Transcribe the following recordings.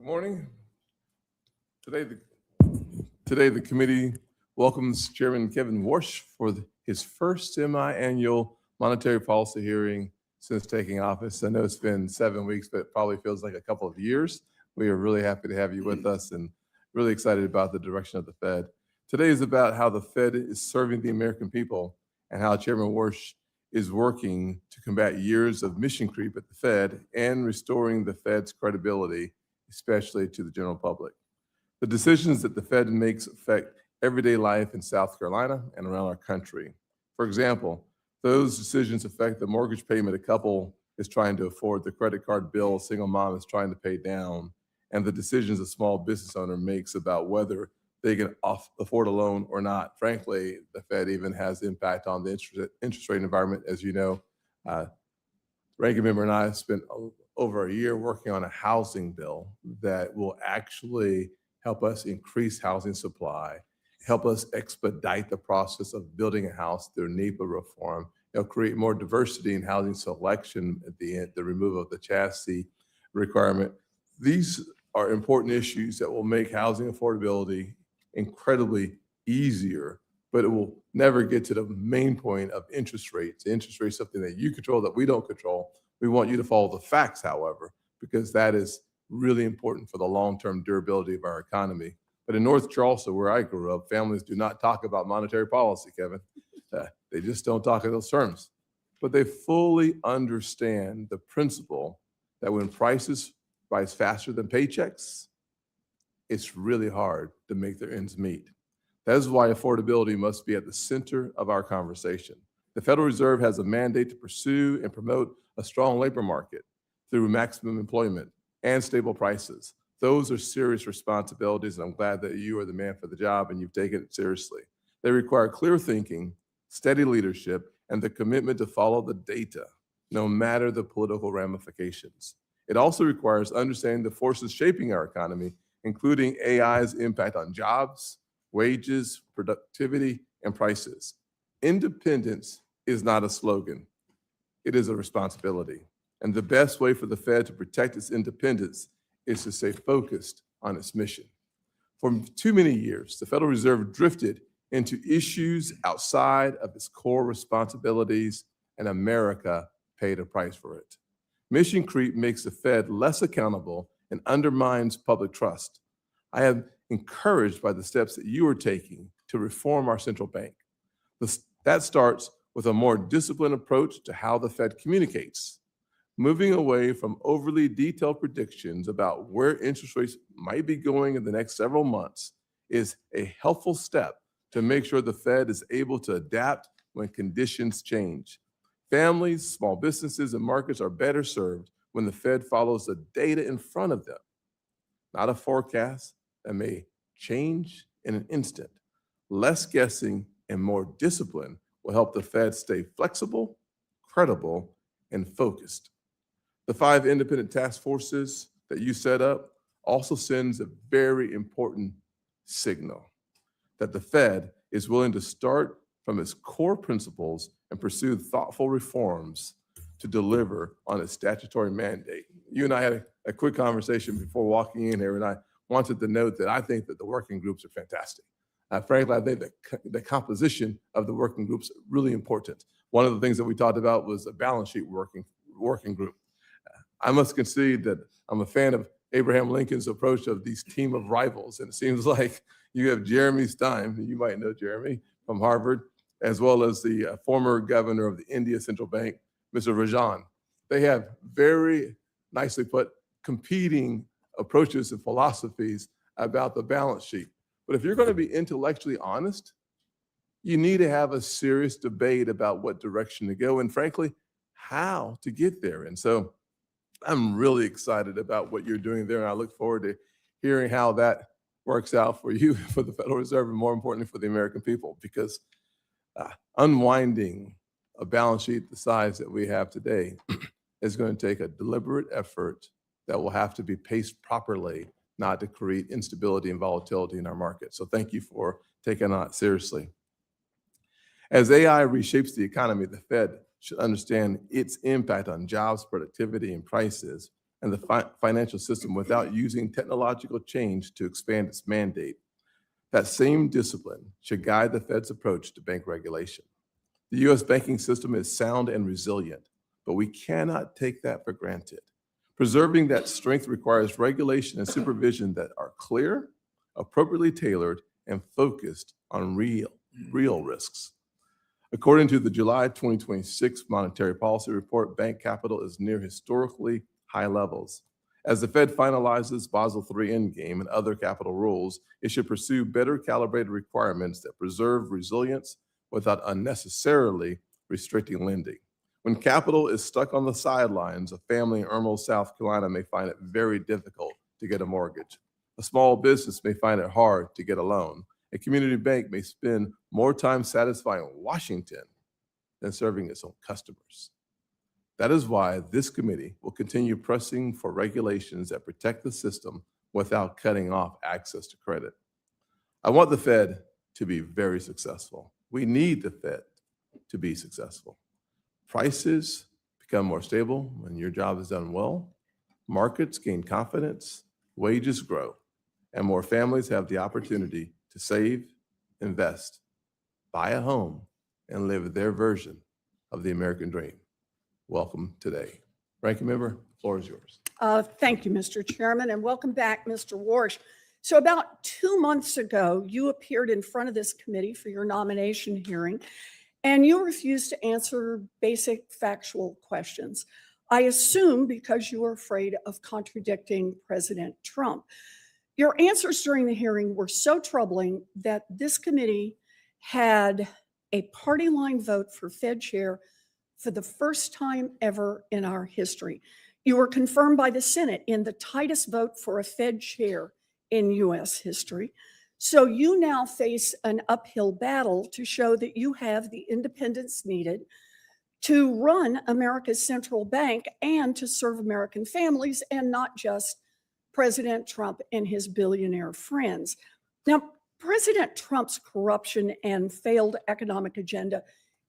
Good morning. Today, the committee welcomes Chairman Kevin Warsh for his first semi-annual monetary policy hearing since taking office. I know it's been 7 weeks, but it probably feels like a couple of years. We are really happy to have you with us and really excited about the direction of the Fed. Today is about how the Fed is serving the American people and how Chairman Warsh is working to combat years of mission creep at the Fed and restoring the Fed's credibility, especially to the general public. The decisions that the Fed makes affect everyday life in South Carolina and around our country. For example, those decisions affect the mortgage payment a couple is trying to afford, the credit card bill a single mom is trying to pay down, and the decisions a small business owner makes about whether they can afford a loan or not. Frankly, the Fed even has impact on the interest rate environment. As you know, Ranking Member and I have spent over a year working on a housing bill that will actually help us increase housing supply, help us expedite the process of building a house through NEPA reform. It'll create more diversity in housing selection at the end, the removal of the chassis requirement. These are important issues that will make housing affordability incredibly easier, but it will never get to the main point of interest rates. Interest rate is something that you control that we don't control. We want you to follow the facts, however, because that is really important for the long-term durability of our economy. But in North Charleston, where I grew up, families do not talk about monetary policy, Kevin. They just don't talk in those terms. But they fully understand the principle that when prices rise faster than paychecks, it's really hard to make their ends meet. That is why affordability must be at the center of our conversation. The Federal Reserve has a mandate to pursue and promote a strong labor market through maximum employment and stable prices. Those are serious responsibilities, and I'm glad that you are the man for the job and you've taken it seriously. They require clear thinking, steady leadership, and the commitment to follow the data, no matter the political ramifications. It also requires understanding the forces shaping our economy, including AI's impact on jobs, wages, productivity, and prices. Independence is not a slogan. It is a responsibility. And the best way for the Fed to protect its independence is to stay focused on its mission. For too many years, the Federal Reserve drifted into issues outside of its core responsibilities, and America paid a price for it. Mission creep makes the Fed less accountable and undermines public trust. I am encouraged by the steps that you are taking to reform our central bank. That starts with a more disciplined approach to how the Fed communicates, moving away from overly detailed predictions about where interest rates might be going in the next several months is a helpful step to make sure the Fed is able to adapt when conditions change. Families, small businesses, and markets are better served when the Fed follows the data in front of them, not a forecast that may change in an instant. Less guessing and more discipline will help the Fed stay flexible, credible, and focused. The 5 independent task forces that you set up also sends a very important signal that the Fed is willing to start from its core principles and pursue thoughtful reforms to deliver on its statutory mandate. You and I had a quick conversation before walking in here, and I wanted to note that I think that the working groups are fantastic. Frankly, I think that the composition of the working groups is really important. One of the things that we talked about was a balance sheet working group. I must concede that I'm a fan of Abraham Lincoln's approach of these team of rivals, and it seems like you have Jeremy Stein, you might know Jeremy from Harvard, as well as the former governor of the India Central Bank, Mr. Rajan. They have very nicely put competing approaches and philosophies about the balance sheet. But if you're going to be intellectually honest, you need to have a serious debate about what direction to go and, frankly, how to get there. And so I'm really excited about what you're doing there, and I look forward to hearing how that works out for you, for the Federal Reserve, and more importantly, for the American people, because unwinding a balance sheet the size that we have today is going to take a deliberate effort that will have to be paced properly, not to create instability and volatility in our market. So thank you for taking that seriously. As AI reshapes the economy, the Fed should understand its impact on jobs, productivity, and prices, and the financial system without using technological change to expand its mandate. That same discipline should guide the Fed's approach to bank regulation. The U.S. banking system is sound and resilient, but we cannot take that for granted. Preserving that strength requires regulation and supervision that are clear, appropriately tailored, and focused on real risks. According to the July 2026 Monetary Policy Report, bank capital is near historically high levels. As the Fed finalizes Basel III Endgame and other capital rules, it should pursue better calibrated requirements that preserve resilience without unnecessarily restricting lending. When capital is stuck on the sidelines, a family in Irmo, South Carolina may find it very difficult to get a mortgage. A small business may find it hard to get a loan. A community bank may spend more time satisfying Washington than serving its own customers. That is why this committee will continue pressing for regulations that protect the system without cutting off access to credit. I want the Fed to be very successful. We need the Fed to be successful. Prices become more stable when your job is done well. Markets gain confidence, wages grow, and more families have the opportunity to save, invest, buy a home, and live their version of the American dream. Welcome today. Ranking Member, the floor is yours. Thank you, Mr. Chairman, and welcome back, Mr. Warsh. So about 2 months ago, you appeared in front of this committee for your nomination hearing, and you refused to answer basic factual questions. I assume because you were afraid of contradicting President Trump. Your answers during the hearing were so troubling that this committee had a party line vote for Fed chair for the first time ever in our history. You were confirmed by the Senate in the tightest vote for a Fed chair in U.S. history. So you now face an uphill battle to show that you have the independence needed to run America's central bank and to serve American families and not just President Trump and his billionaire friends. Now, President Trump's corruption and failed economic agenda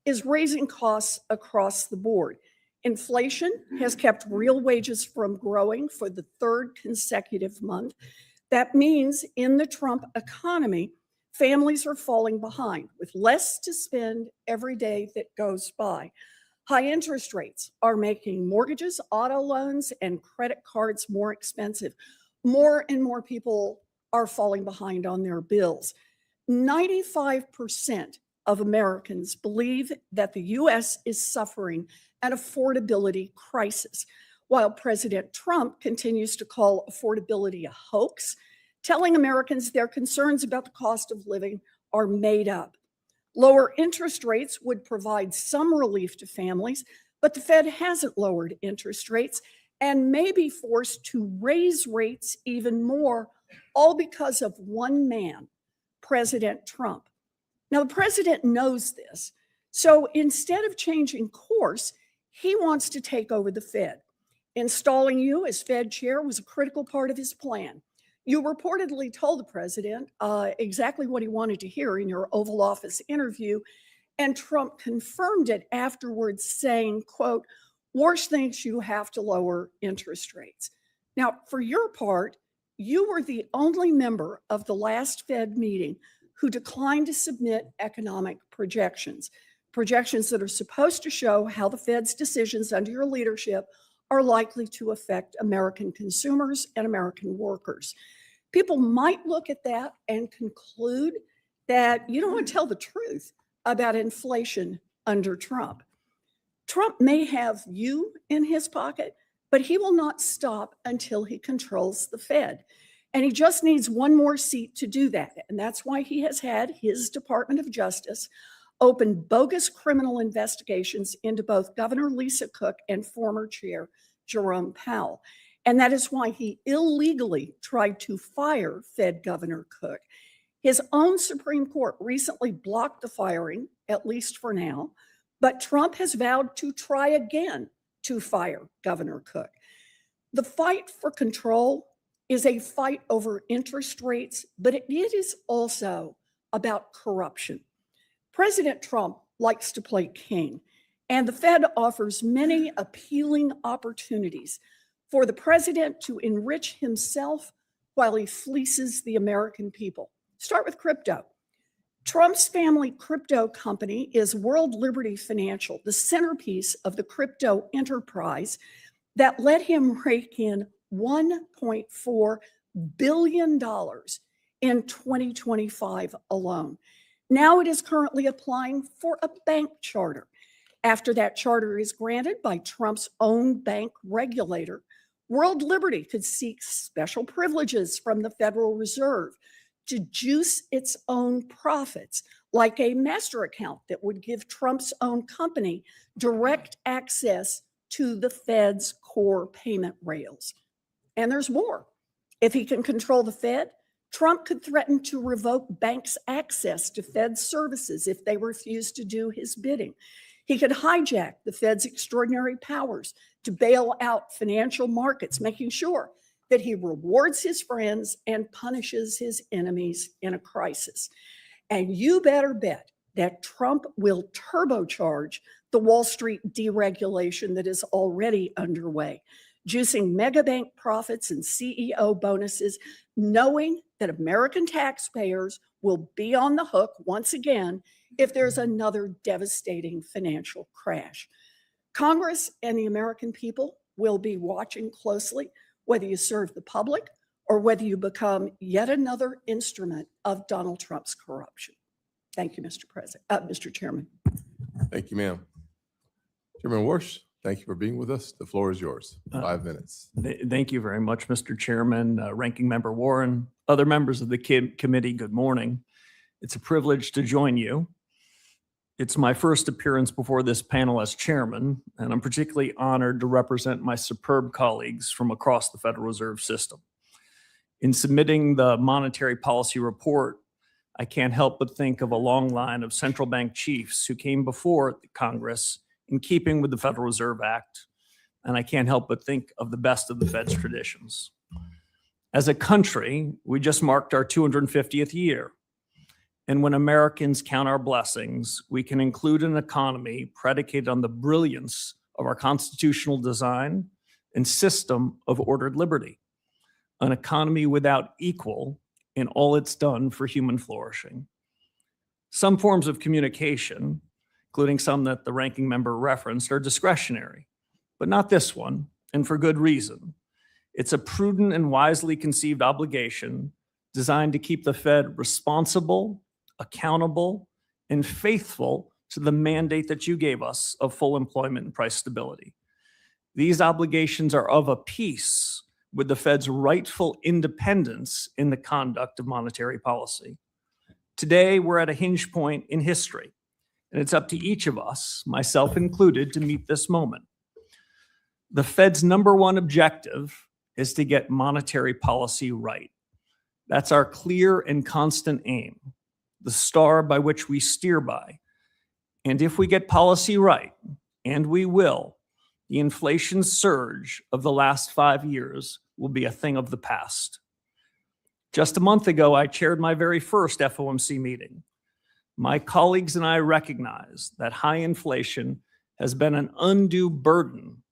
is raising costs across the board. Inflation has kept real wages from growing for the third consecutive month. That means in the Trump economy, families are falling behind with less to spend every day that goes by. High interest rates are making mortgages, auto loans, and credit cards more expensive. More and more people are falling behind on their bills. 95% of Americans believe that the U.S. is suffering an affordability crisis, while President Trump continues to call affordability a hoax, telling Americans their concerns about the cost of living are made up. Lower interest rates would provide some relief to families, but the Fed hasn't lowered interest rates and may be forced to raise rates even more, all because of one man, President Trump. Now, the president knows this, so instead of changing course, he wants to take over the Fed. Installing you as Fed chair was a critical part of his plan. You reportedly told the president exactly what he wanted to hear in your Oval Office interview, and Trump confirmed it afterwards, saying, quote, "Warsh thinks you have to lower interest rates." Now, for your part, you were the only member of the last Fed meeting who declined to submit economic projections that are supposed to show how the Fed's decisions under your leadership are likely to affect American consumers and American workers. People might look at that and conclude that you don't want to tell the truth about inflation under Trump. Trump may have you in his pocket, but he will not stop until he controls the Fed. And he just needs one more seat to do that. And that's why he has had his Department of Justice open bogus criminal investigations into both Governor Lisa Cook and former chair Jerome Powell. And that is why he illegally tried to fire Fed Governor Cook. His own Supreme Court recently blocked the firing, at least for now, but Trump has vowed to try again to fire Governor Cook. The fight for control is a fight over interest rates, but it is also about corruption. President Trump likes to play king, and the Fed offers many appealing opportunities for the president to enrich himself while he fleeces the American people. Start with crypto. Trump's family crypto company is World Liberty Financial, the centerpiece of the crypto enterprise that let him rake in $1.4 billion in 2025 alone. Now it is currently applying for a bank charter. After that charter is granted by Trump's own bank regulator, World Liberty could seek special privileges from the Federal Reserve to juice its own profits, like a master account that would give Trump's own company direct access to the Fed's core payment rails. And there's more. If he can control the Fed, Trump could threaten to revoke banks' access to Fed services if they refuse to do his bidding. He could hijack the Fed's extraordinary powers to bail out financial markets, making sure that he rewards his friends and punishes his enemies in a crisis. And you better bet that Trump will turbocharge the Wall Street deregulation that is already underway, juicing mega bank profits and CEO bonuses, knowing that American taxpayers will be on the hook once again if there's another devastating financial crash. Congress and the American people will be watching closely whether you serve the public or whether you become yet another instrument of Donald Trump's corruption. Thank you, Mr. Chairman. Thank you, ma'am. Chairman Warsh, thank you for being with us. The floor is yours. 5 minutes. Thank you very much, Mr. Chairman, Ranking Member Warren, other members of the committee, good morning. It's a privilege to join you. It's my first appearance before this panel as chairman, and I'm particularly honored to represent my superb colleagues from across the Federal Reserve System. In submitting the monetary policy report, I can't help but think of a long line of central bank chiefs who came before Congress in keeping with the Federal Reserve Act, and I can't help but think of the best of the Fed's traditions. As a country, we just marked our 250th year. And when Americans count our blessings, we can include an economy predicated on the brilliance of our constitutional design and system of ordered liberty, an economy without equal in all it's done for human flourishing. Some forms of communication, including some that the ranking member referenced, are discretionary, but not this one, and for good reason. It's a prudent and wisely conceived obligation designed to keep the Fed responsible, accountable, and faithful to the mandate that you gave us of full employment and price stability. These obligations are of a piece with the Fed's rightful independence in the conduct of monetary policy. Today, we're at a hinge point in history, and it's up to each of us, myself included, to meet this moment. The Fed's number one objective is to get monetary policy right. That's our clear and constant aim, the star by which we steer by. And if we get policy right, and we will, the inflation surge of the last 5 years will be a thing of the past. Just a month ago, I chaired my very first FOMC meeting. My colleagues and I recognize that high inflation has been an undue burden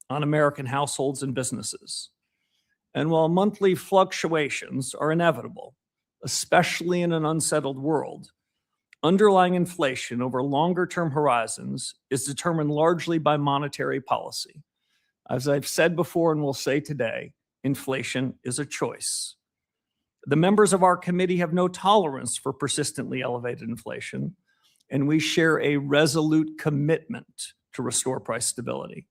on American households and businesses. And while monthly fluctuations are inevitable, especially in an unsettled world, underlying inflation over longer-term horizons is determined largely by monetary policy. As I've said before and will say today, inflation is a choice. The members of our committee have no tolerance for persistently elevated inflation, and we share a resolute commitment to restore price stability.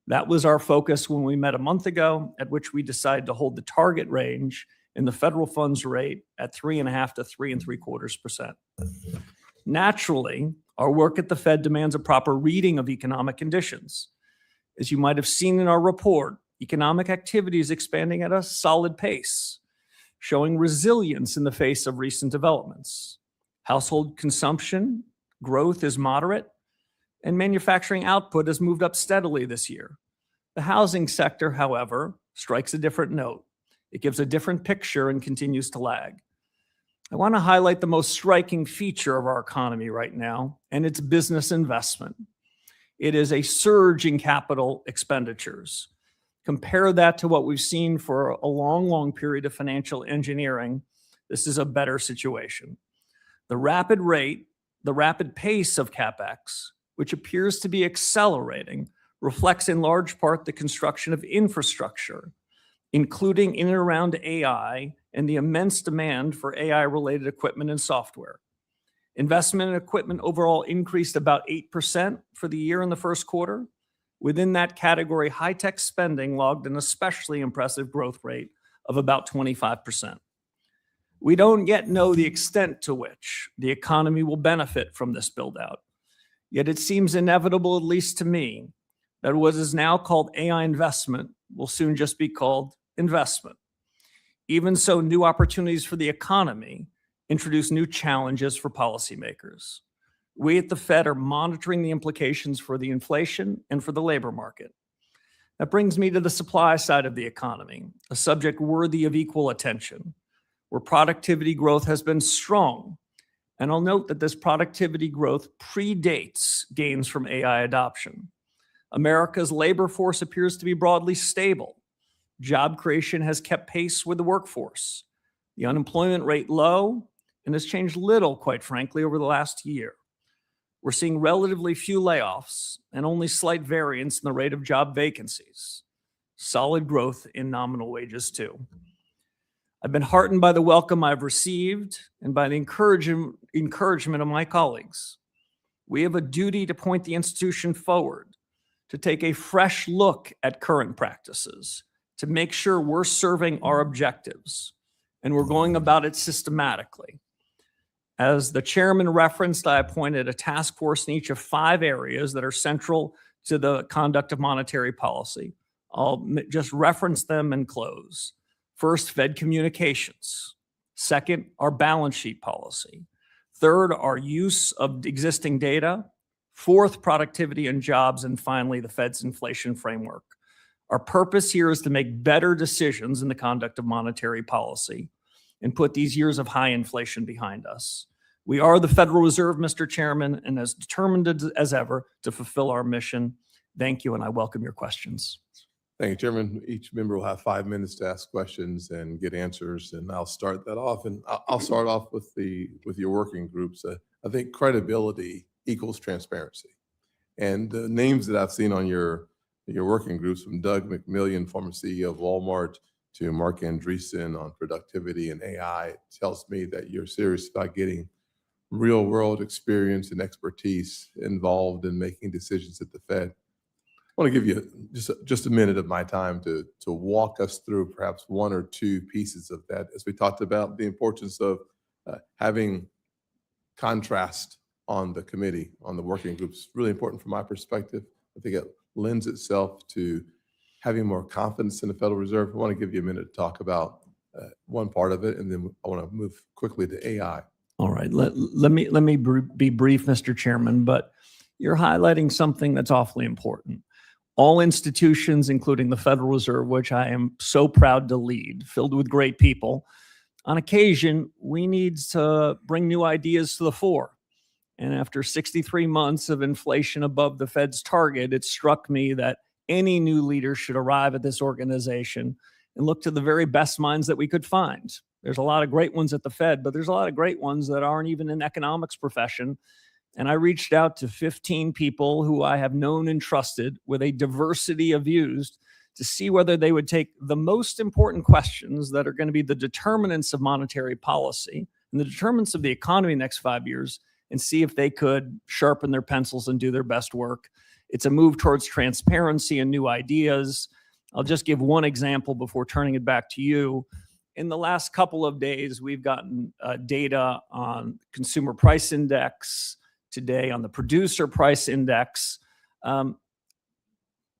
That was our focus when we met a month ago, at which we decided to hold the target range in the federal funds rate at 3.5% to 3.75%. Naturally, our work at the Fed demands a proper reading of economic conditions. As you might have seen in our report, economic activity is expanding at a solid pace, showing resilience in the face of recent developments. Household consumption growth is moderate, and manufacturing output has moved up steadily this year. The housing sector, however, strikes a different note. It gives a different picture and continues to lag. I want to highlight the most striking feature of our economy right now, and it's business investment. It is a surge in capital expenditures. Compare that to what we've seen for a long, long period of financial engineering. This is a better situation. The rapid pace of CapEx, which appears to be accelerating, reflects in large part the construction of infrastructure, including in and around AI and the immense demand for AI-related equipment and software. Investment in equipment overall increased about 8% for the year in the first quarter. Within that category, high-tech spending logged an especially impressive growth rate of about 25%. We don't yet know the extent to which the economy will benefit from this build-out. Yet it seems inevitable, at least to me, that what is now called AI investment will soon just be called investment. Even so, new opportunities for the economy introduce new challenges for policymakers. We at the Fed are monitoring the implications for the inflation and for the labor market. That brings me to the supply side of the economy, a subject worthy of equal attention, where productivity growth has been strong. And I'll note that this productivity growth predates gains from AI adoption. America's labor force appears to be broadly stable. Job creation has kept pace with the workforce. The unemployment rate low and has changed little, quite frankly, over the last year. We're seeing relatively few layoffs and only slight variance in the rate of job vacancies. Solid growth in nominal wages, too. I've been heartened by the welcome I've received and by the encouragement of my colleagues. We have a duty to point the institution forward, to take a fresh look at current practices, to make sure we're serving our objectives, and we're going about it systematically. As the chairman referenced, I appointed a task force in each of 5 areas that are central to the conduct of monetary policy. I'll just reference them and close. First, Fed communications. Second, our balance sheet policy. Third, our use of existing data. Fourth, productivity and jobs. And finally, the Fed's inflation framework. Our purpose here is to make better decisions in the conduct of monetary policy and put these years of high inflation behind us. We are the Federal Reserve, Mr. Chairman, and as determined as ever to fulfill our mission. Thank you, and I welcome your questions. Thank you, Chairman. Each member will have 5 minutes to ask questions and get answers, and I'll start that off. And I'll start off with your working groups. I think credibility equals transparency, and the names that I've seen on your working groups, from Doug McMillion, former CEO of Walmart, to Mark Andreessen on productivity and AI, tells me that you're serious about getting real world experience and expertise involved in making decisions at the Fed. I want to give you just a minute of my time to walk us through perhaps 1 or 2 pieces of that, as we talked about the importance of having contrast on the committee, on the working groups. Really important from my perspective. I think it lends itself to having more confidence in the Federal Reserve. I want to give you a minute to talk about one part of it, and then I want to move quickly to AI. All right, let me be brief, Mr. Chairman, but you're highlighting something that's awfully important. All institutions, including the Federal Reserve, which I am so proud to lead, filled with great people, on occasion, we need to bring new ideas to the fore. And after 63 months of inflation above the Fed's target, it struck me that any new leader should arrive at this organization and look to the very best minds that we could find. There's a lot of great ones at the Fed, but there's a lot of great ones that aren't even in the economics profession. And I reached out to 15 people who I have known and trusted with a diversity of views to see whether they would take the most important questions that are going to be the determinants of monetary policy and the determinants of the economy next 5 years and see if they could sharpen their pencils and do their best work. It's a move towards transparency and new ideas. I'll just give one example before turning it back to you. In the last couple of days, we've gotten data on consumer price index, today on the producer price index.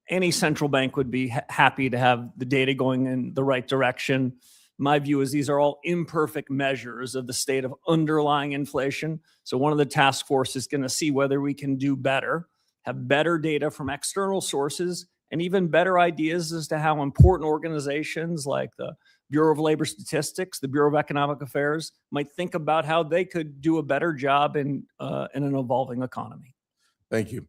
Any central bank would be happy to have the data going in the right direction. My view is these are all imperfect measures of the state of underlying inflation. So one of the task force is going to see whether we can do better, have better data from external sources, and even better ideas as to how important organizations like the Bureau of Labor Statistics, the Bureau of Economic Affairs might think about how they could do a better job in an evolving economy. Thank you.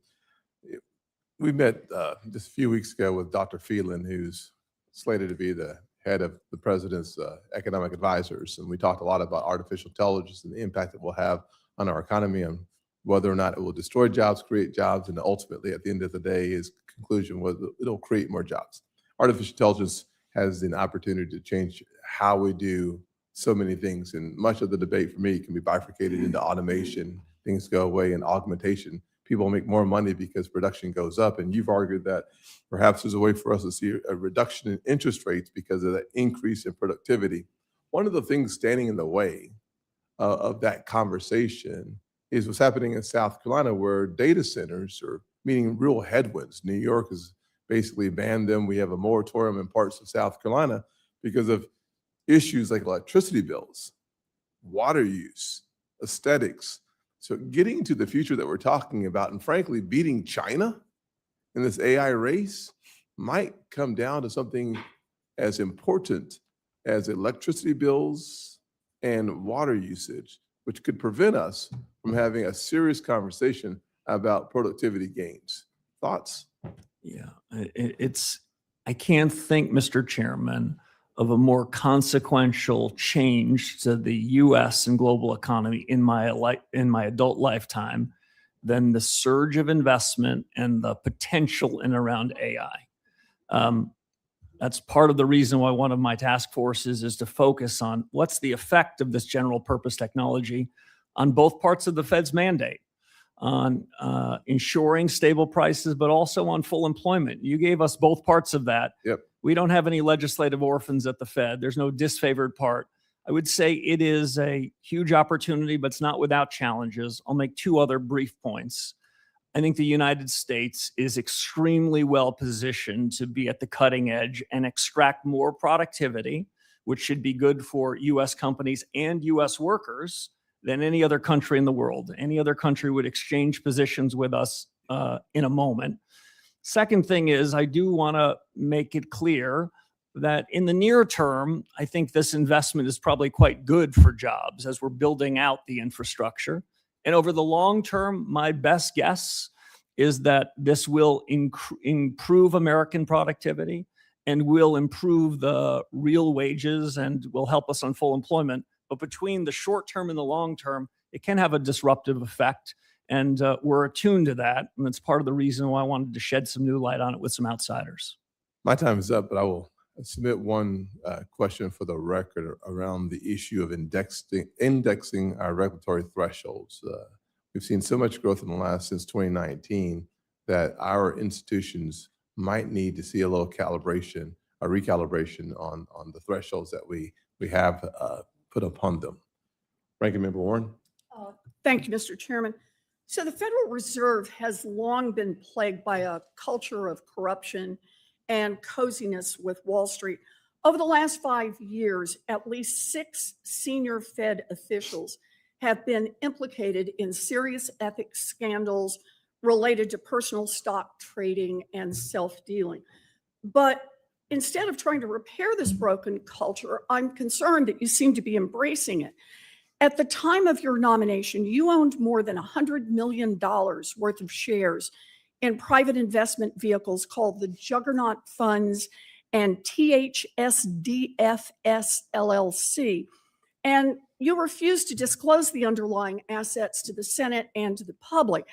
We met just a few weeks ago with Dr. Phelan, who's slated to be the head of the president's economic advisors. And we talked a lot about artificial intelligence and the impact it will have on our economy and whether or not it will destroy jobs, create jobs, and ultimately, at the end of the day, his conclusion was it'll create more jobs. Artificial intelligence has an opportunity to change how we do so many things. And much of the debate for me can be bifurcated into automation, things go away, and augmentation. People make more money because production goes up. And you've argued that perhaps there's a way for us to see a reduction in interest rates because of that increase in productivity. One of the things standing in the way of that conversation is what's happening in South Carolina, where data centers are meeting real headwinds. New York has basically banned them. We have a moratorium in parts of South Carolina because of issues like electricity bills, water use, aesthetics. So getting to the future that we're talking about, and frankly, beating China in this AI race might come down to something as important as electricity bills and water usage, which could prevent us from having a serious conversation about productivity gains. Thoughts? Yeah, I can't think, Mr. Chairman, of a more consequential change to the U.S. and global economy in my adult lifetime than the surge of investment and the potential in around AI. That's part of the reason why one of my task forces is to focus on what's the effect of this general purpose technology on both parts of the Fed's mandate, on ensuring stable prices, but also on full employment. You gave us both parts of that. Yep. We don't have any legislative orphans at the Fed. There's no disfavored part. I would say it is a huge opportunity, but it's not without challenges. I'll make two other brief points. I think the United States is extremely well positioned to be at the cutting edge and extract more productivity, which should be good for U.S. companies and U.S. workers than any other country in the world. Any other country would exchange positions with us in a moment. Second thing is, I do want to make it clear that in the near term, I think this investment is probably quite good for jobs as we're building out the infrastructure. And over the long term, my best guess is that this will improve American productivity and will improve the real wages and will help us on full employment. But between the short term and the long term, it can have a disruptive effect. And we're attuned to that. And that's part of the reason why I wanted to shed some new light on it with some outsiders. My time is up, but I will submit one question for the record around the issue of indexing our regulatory thresholds. We've seen so much growth in the since 2019 that our institutions might need to see a little recalibration on the thresholds that we have put upon them. Ranking Member Warren. Thank you, Mr. Chairman. So the Federal Reserve has long been plagued by a culture of corruption and coziness with Wall Street. Over the last 5 years, at least 6 senior Fed officials have been implicated in serious ethics scandals related to personal stock trading and self-dealing. But instead of trying to repair this broken culture, I'm concerned that you seem to be embracing it. At the time of your nomination, you owned more than $100 million worth of shares in private investment vehicles called the Juggernaut Funds and THSDFS LLC. And you refused to disclose the underlying assets to the Senate and to the public.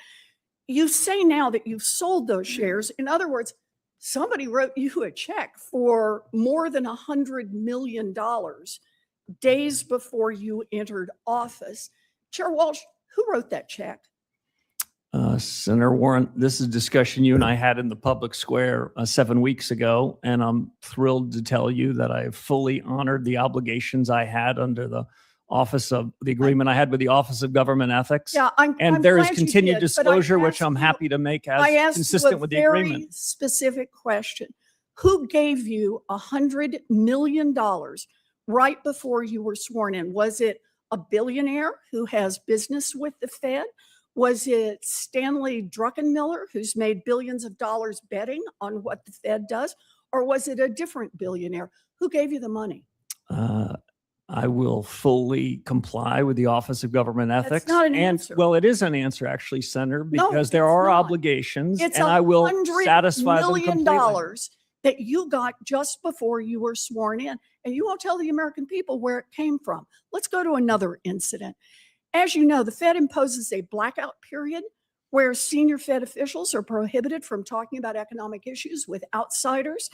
You say now that you've sold those shares. In other words, somebody wrote you a check for more than $100 million days before you entered office. Chair Walsh, who wrote that check? Senator Warren, this is a discussion you and I had in the public square 7 weeks ago, and I'm thrilled to tell you that I have fully honored the obligations I had under the agreement I had with the Office of Government Ethics. Yeah, and there is continued disclosure, which I'm happy to make as consistent with the agreement. I asked you a very specific question. Who gave you $100 million right before you were sworn in? Was it a billionaire who has business with the Fed? Was it Stanley Druckenmiller, who's made billions of dollars betting on what the Fed does? Or was it a different billionaire? Who gave you the money? I will fully comply with the Office of Government Ethics. not an And, answer. well, it is an answer, actually, Senator, No, because there it's are not. obligations, It's and I will $100 satisfy them million completely. that you got just before you were sworn in, and you won't tell the American people where it came from. Let's go to another incident. As you know, the Fed imposes a blackout period where senior Fed officials are prohibited from talking about economic issues with outsiders.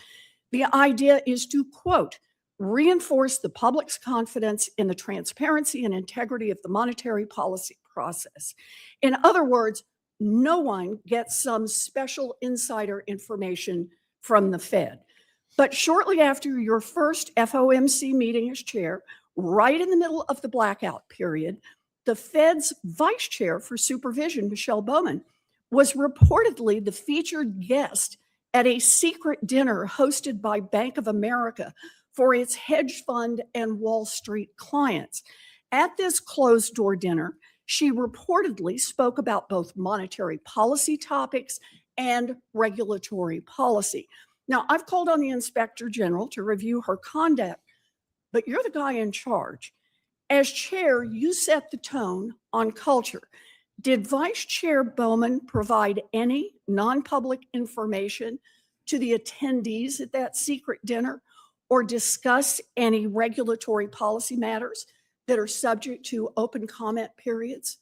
The idea is to, quote, reinforce the public's confidence in the transparency and integrity of the monetary policy process. In other words, no one gets some special insider information from the Fed. But shortly after your first FOMC meeting as chair, right in the middle of the blackout period, the Fed's vice chair for supervision, Michelle Bowman, was reportedly the featured guest at a secret dinner hosted by Bank of America for its hedge fund and Wall Street clients. At this closed door dinner, she reportedly spoke about both monetary policy topics and regulatory policy. Now, I've called on the Inspector General to review her conduct, but you're the guy in charge. As chair, you set the tone on culture. Did Vice Chair Bowman provide any non-public information to the attendees at that secret dinner or discuss any regulatory policy matters that are subject to open comment periods?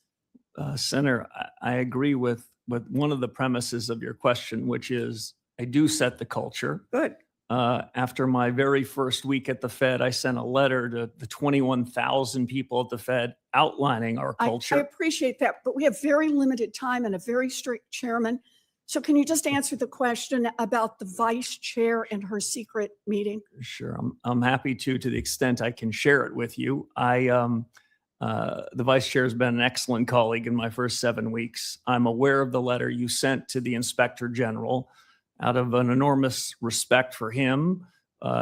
Senator, I agree with one of the premises of your question, which is I do set the culture. Good. After my very first week at the Fed, I sent a letter to the 21,000 people at the Fed outlining our I culture. appreciate that, but we have very limited time and a very strict chairman. So can you just answer the question about the vice chair and her secret meeting? Sure, I'm happy to the extent I can share it with you. The vice chair has been an excellent colleague in my first 7 weeks. I'm aware of the letter you sent to the Inspector General. Out of an enormous respect for him,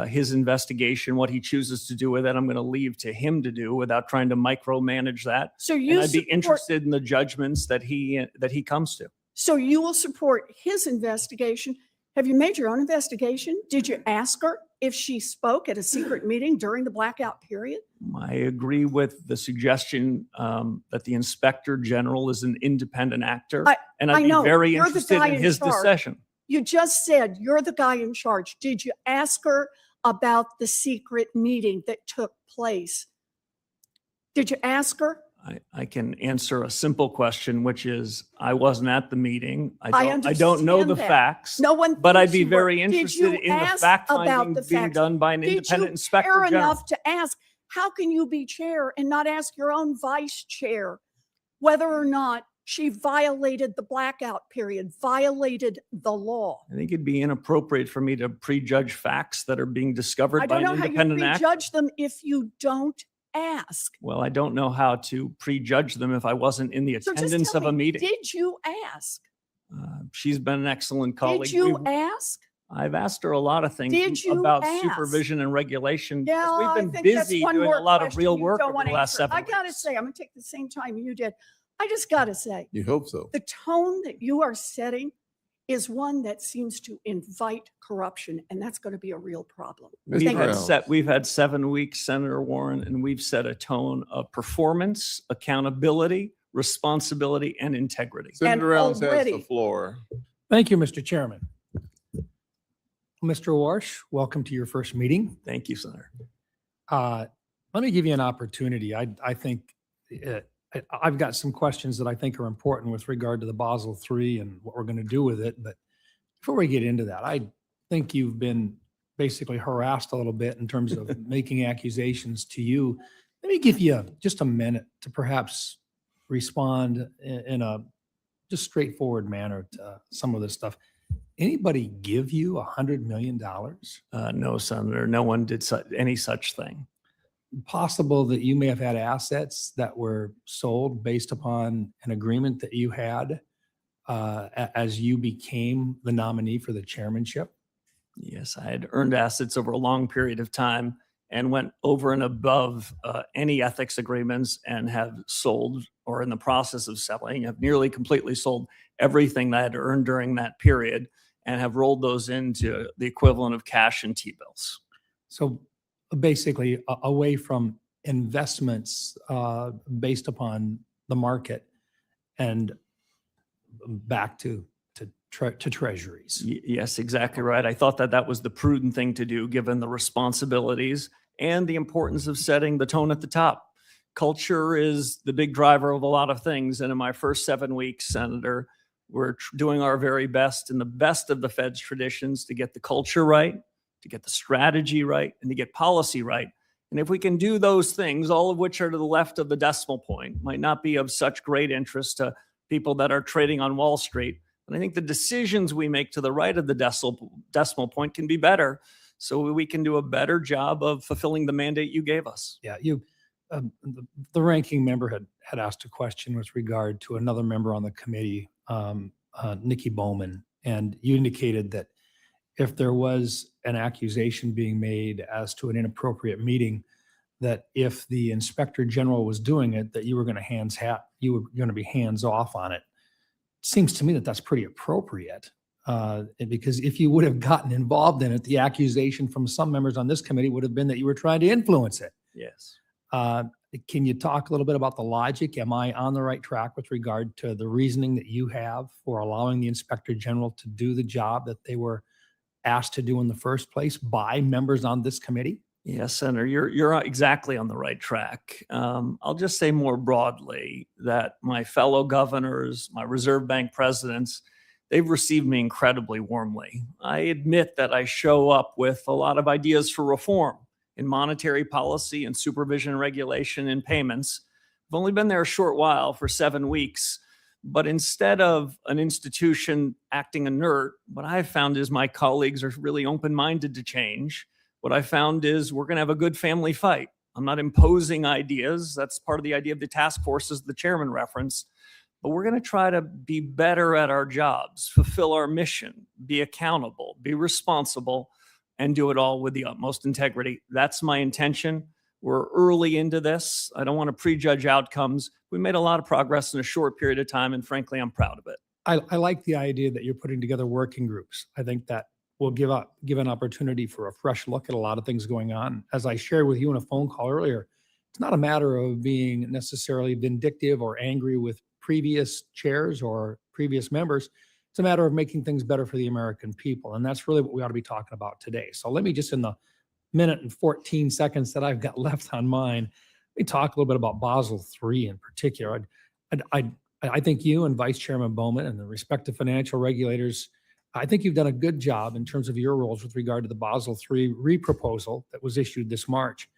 his investigation, what he chooses to do with it, I'm going to leave to him to do without trying to micromanage that. So And I'd be interested in the judgments that he comes to. So you will support his investigation. Have you made your own investigation? Did you ask her if she spoke at a secret meeting during the blackout period? I agree with the suggestion that the Inspector General is an independent actor, and I I'd be know. very You're the interested guy in in his charge. decision. You just said you're the guy in charge. Did you ask her about the secret meeting that took place? Did you ask her? I can answer a simple question, which is I wasn't at the meeting. I don't know understand the that. facts. No one. But I'd thinks be you were. very Did interested you in the ask fact about finding the being facts? done by an Did independent you inspector care general. enough to ask? How can you be chair and not ask your own vice chair whether or not she violated the blackout period, violated the law? I think it'd be inappropriate for me to prejudge facts that are being discovered I by don't an know how you independent actor. prejudge them if you don't ask. Well, I don't know how to prejudge them if I wasn't in the So just attendance tell of a me, meeting. did you ask? She's been an excellent colleague. Did you We've- ask? I've asked her a lot of things Did you about ask? supervision and regulation. because Yeah, I We've been think that's busy one doing more a lot of question real you work don't over wanna the last answer. 7 I gotta weeks. say, I'm gonna take the same time you did. I just gotta say, You hope so. the tone that you are setting is one that seems to invite corruption, and that's going to be a real problem. Mr. We've Brown. we've had 7 weeks, Senator Warren, and we've set a tone of performance, accountability, responsibility, and integrity. Senator Rounds has the already- floor. Thank you, Mr. Chairman. Mr. Warsh, welcome to your first meeting. Thank you, Senator. Let me give you an opportunity. I think I've got some questions that I think are important with regard to the Basel III and what we're going to do with it. But before we get into that, I think you've been basically harassed a little bit in terms of making accusations to you. Let me give you just a minute to perhaps respond in a just straightforward manner to some of this stuff. Anybody give you $100 million? No, Senator, no one did any such thing. Possible that you may have had assets that were sold based upon an agreement that you had as you became the nominee for the chairmanship? Yes, I had earned assets over a long period of time and went over and above any ethics agreements and have sold or in the process of selling, have nearly completely sold everything that I had earned during that period and have rolled those into the equivalent of cash and T-bills. So basically away from investments based upon the market and back to treasuries. Yes, exactly right. I thought that that was the prudent thing to do, given the responsibilities and the importance of setting the tone at the top. Culture is the big driver of a lot of things. And in my first 7 weeks, Senator, we're doing our very best in the best of the Fed's traditions to get the culture right, to get the strategy right, and to get policy right. And if we can do those things, all of which are to the left of the decimal point, might not be of such great interest to people that are trading on Wall Street. And I think the decisions we make to the right of the decimal point can be better, so we can do a better job of fulfilling the mandate you gave us. Yeah, the ranking member had asked a question with regard to another member on the committee, Nikki Bowman, and you indicated that if there was an accusation being made as to an inappropriate meeting, that if the inspector general was doing it, that you were going to be hands off on it. Seems to me that that's pretty appropriate, because if you would have gotten involved in it, the accusation from some members on this committee would have been that you were trying to influence it. Yes. Can you talk a little bit about the logic? Am I on the right track with regard to the reasoning that you have for allowing the inspector general to do the job that they were asked to do in the first place by members on this committee? Yes, Senator, you're exactly on the right track. I'll just say more broadly that my fellow governors, my Reserve Bank presidents, they've received me incredibly warmly. I admit that I show up with a lot of ideas for reform in monetary policy and supervision and regulation and payments. I've only been there a short while, for 7 weeks, but instead of an institution acting inert, what I've found is my colleagues are really open-minded to change. What I found is we're going to have a good family fight. I'm not imposing ideas. That's part of the idea of the task forces the chairman referenced. But we're going to try to be better at our jobs, fulfill our mission, be accountable, be responsible, and do it all with the utmost integrity. That's my intention. We're early into this. I don't want to prejudge outcomes. We made a lot of progress in a short period of time, and frankly, I'm proud of it. I like the idea that you're putting together working groups. I think that will give an opportunity for a fresh look at a lot of things going on. As I shared with you in a phone call earlier, it's not a matter of being necessarily vindictive or angry with previous chairs or previous members. It's a matter of making things better for the American people. And that's really what we ought to be talking about today. So let me just, in the minute and 14 seconds that I've got left on mine, let me talk a little bit about Basel III in particular. I think you and Vice Chairman Bowman and the respective financial regulators, I think you've done a good job in terms of your roles with regard to the Basel III re-proposal that was issued this March.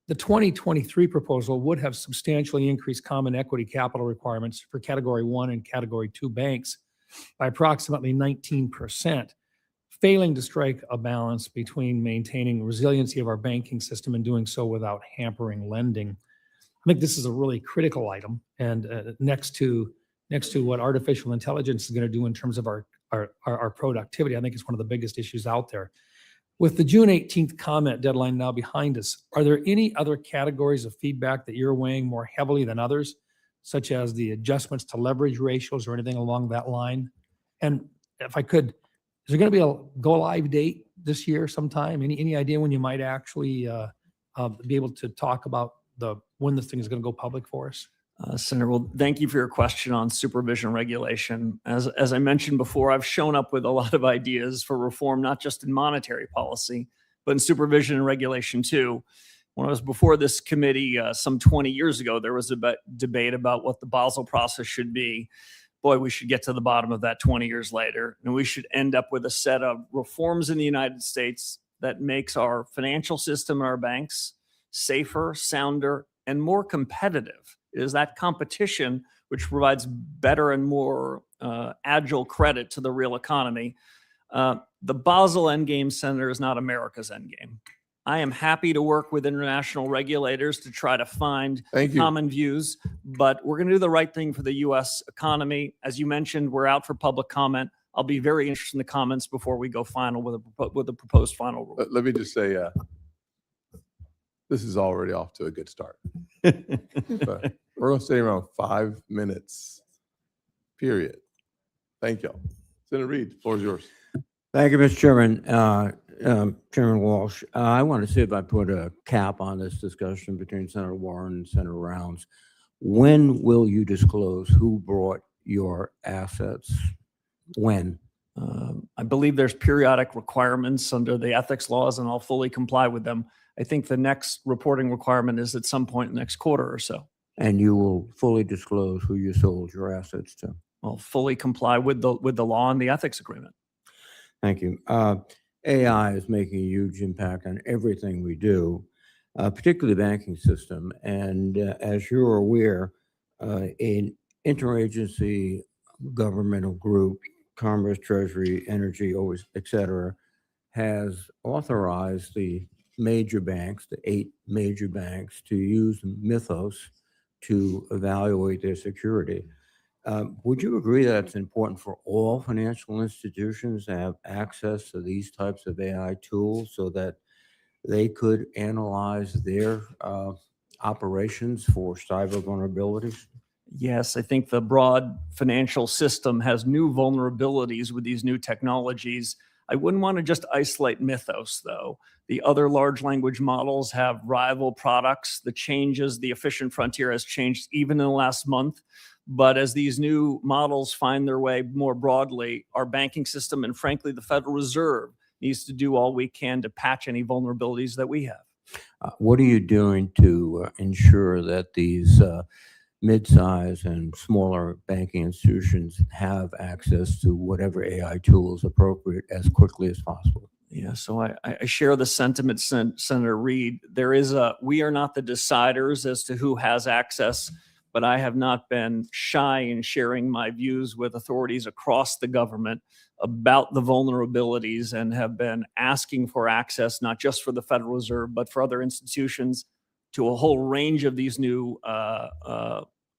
The 2023 proposal would have substantially increased common equity capital requirements for Category 1 and Category 2 banks by approximately 19%, failing to strike a balance between maintaining resiliency of our banking system and doing so without hampering lending. I think this is a really critical item, and next to what artificial intelligence is going to do in terms of our productivity, I think it's one of the biggest issues out there. With the June 18th comment deadline now behind us, are there any other categories of feedback that you're weighing more heavily than others, such as the adjustments to leverage ratios or anything along that line? And if I could, is there going to be a go live date this year sometime? Any idea when you might actually be able to talk about when this thing is going to go public for us? Senator, well, thank you for your question on supervision regulation. As I mentioned before, I've shown up with a lot of ideas for reform, not just in monetary policy, but in supervision and regulation too. When I was before this committee some 20 years ago, there was a debate about what the Basel process should be. Boy, we should get to the bottom of that 20 years later, and we should end up with a set of reforms in the United States that makes our financial system and our banks safer, sounder, and more competitive. It is that competition which provides better and more agile credit to the real economy. The Basel endgame, Senator, is not America's endgame. I am happy to work with international regulators to try to find common views, but we're going to do the right thing for the U.S. economy. As you mentioned, we're out for public comment. I'll be very interested in the comments before we go final with the proposed final rule. Let me just say, this is already off to a good start. But we're going to stay around 5 minutes, period. Thank y'all. Senator Reid, the floor is yours. Thank you, Mr. Chairman. Chairman Walsh, I want to see if I put a cap on this discussion between Senator Warren and Senator Rounds. When will you disclose who brought your assets? When? I believe there's periodic requirements under the ethics laws, and I'll fully comply with them. I think the next reporting requirement is at some point in the next quarter or so. And you will fully disclose who you sold your assets to? I'll fully comply with the law and the ethics agreement. Thank you. AI is making a huge impact on everything we do, particularly the banking system. And as you're aware, an interagency governmental group, Commerce, Treasury, Energy, et cetera, has authorized the major banks, the 8 major banks, to use Mythos to evaluate their security. Would you agree that it's important for all financial institutions to have access to these types of AI tools so that they could analyze their operations for cyber vulnerabilities? Yes, I think the broad financial system has new vulnerabilities with these new technologies. I wouldn't want to just isolate Mythos, though. The other large language models have rival products. The efficient frontier has changed even in the last month. But as these new models find their way more broadly, our banking system and frankly, the Federal Reserve needs to do all we can to patch any vulnerabilities that we have. What are you doing to ensure that these mid-size and smaller banking institutions have access to whatever AI tool is appropriate as quickly as possible? Yeah, so I share the sentiment, Senator Reid. We are not the deciders as to who has access, but I have not been shy in sharing my views with authorities across the government about the vulnerabilities and have been asking for access, not just for the Federal Reserve, but for other institutions, to a whole range of these new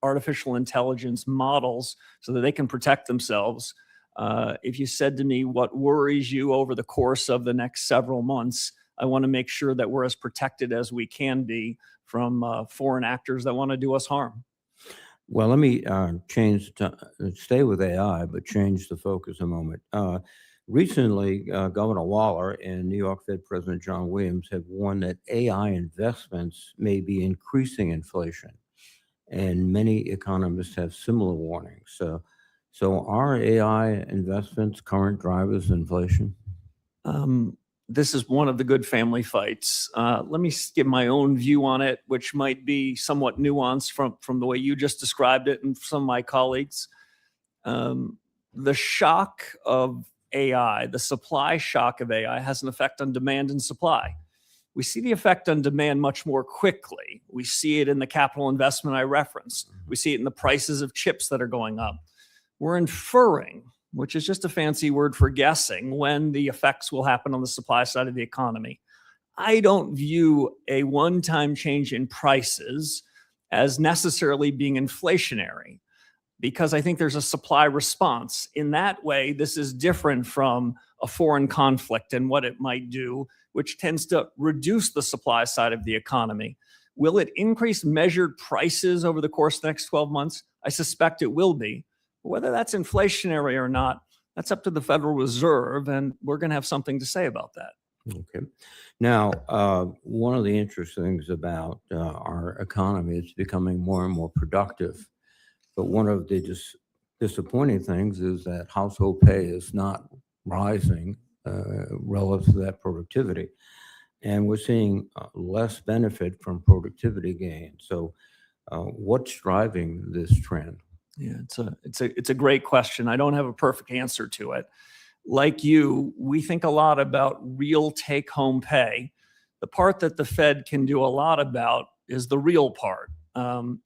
artificial intelligence models so that they can protect themselves. If you said to me, what worries you over the course of the next several months, I want to make sure that we're as protected as we can be from foreign actors that want to do us harm. Well, let me stay with AI, but change the focus a moment. Recently, Governor Waller and New York Fed President John Williams have warned that AI investments may be increasing inflation. And many economists have similar warnings. So are AI investments current drivers of inflation? This is one of the good family fights. Let me give my own view on it, which might be somewhat nuanced from the way you just described it and some of my colleagues. The shock of AI, the supply shock of AI, has an effect on demand and supply. We see the effect on demand much more quickly. We see it in the capital investment I referenced. We see it in the prices of chips that are going up. We're inferring, which is just a fancy word for guessing, when the effects will happen on the supply side of the economy. I don't view a one-time change in prices as necessarily being inflationary, because I think there's a supply response. In that way, this is different from a foreign conflict and what it might do, which tends to reduce the supply side of the economy. Will it increase measured prices over the course of the next 12 months? I suspect it will be. Whether that's inflationary or not, that's up to the Federal Reserve, and we're going to have something to say about that. Okay. Now, one of the interesting things about our economy is becoming more and more productive. But one of the disappointing things is that household pay is not rising relative to that productivity. And we're seeing less benefit from productivity gain. So what's driving this trend? Yeah, it's a great question. I don't have a perfect answer to it. Like you, we think a lot about real take-home pay. The part that the Fed can do a lot about is the real part.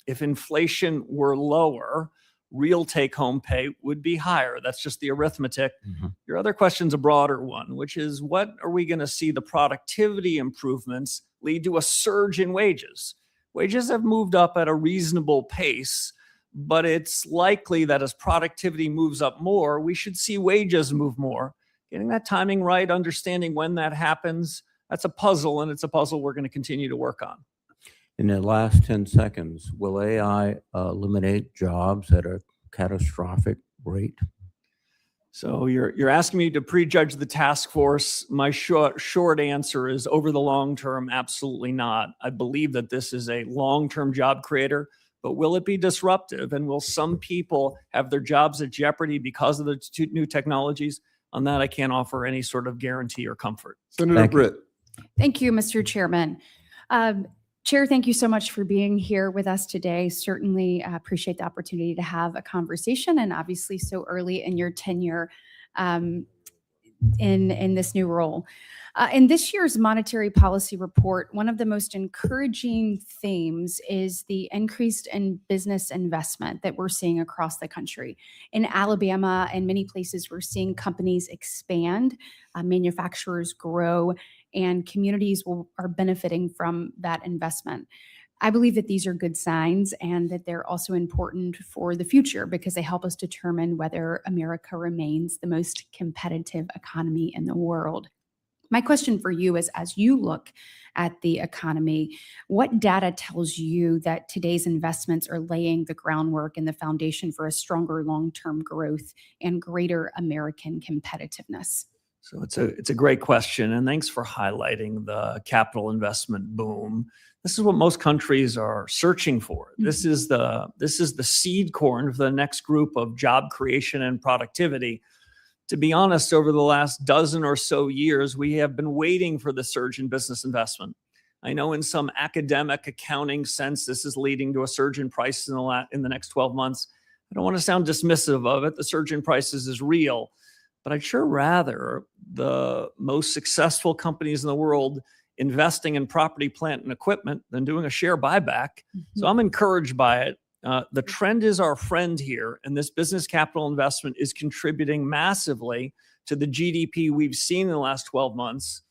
If inflation were lower, real take-home pay would be higher. That's just the arithmetic. Mm-hmm. Your other question's a broader one, which is, what are we going to see the productivity improvements lead to a surge in wages? Wages have moved up at a reasonable pace, but it's likely that as productivity moves up more, we should see wages move more. Getting that timing right, understanding when that happens, that's a puzzle, and it's a puzzle we're going to continue to work on. In the last 10 seconds, will AI eliminate jobs at a catastrophic rate? So you're asking me to prejudge the task force. My short answer is over the long term, absolutely not. I believe that this is a long-term job creator, but will it be disruptive? And will some people have their jobs at jeopardy because of the new technologies? On that, I can't offer any sort of guarantee or comfort. Senator Thank you. Britt. Thank you, Mr. Chairman. Chair, thank you so much for being here with us today. Certainly appreciate the opportunity to have a conversation, and obviously so early in your tenure in this new role. In this year's monetary policy report, one of the most encouraging themes is the increased in business investment that we're seeing across the country. In Alabama and many places, we're seeing companies expand, manufacturers grow, and communities are benefiting from that investment. I believe that these are good signs and that they're also important for the future because they help us determine whether America remains the most competitive economy in the world. My question for you is, as you look at the economy, what data tells you that today's investments are laying the groundwork and the foundation for a stronger long-term growth and greater American competitiveness? So it's a great question, and thanks for highlighting the capital investment boom. This is what most countries are searching for. This is the seed corn for the next group of job creation and productivity. To be honest, over the last dozen or so years, we have been waiting for the surge in business investment. I know in some academic accounting sense, this is leading to a surge in prices in the next 12 months. I don't want to sound dismissive of it. The surge in prices is real, but I'd sure rather the most successful companies in the world investing in property, plant, and equipment than doing a share buyback. So I'm encouraged by it. The trend is our friend here, and this business capital investment is contributing massively to the GDP we've seen in the last 12 months.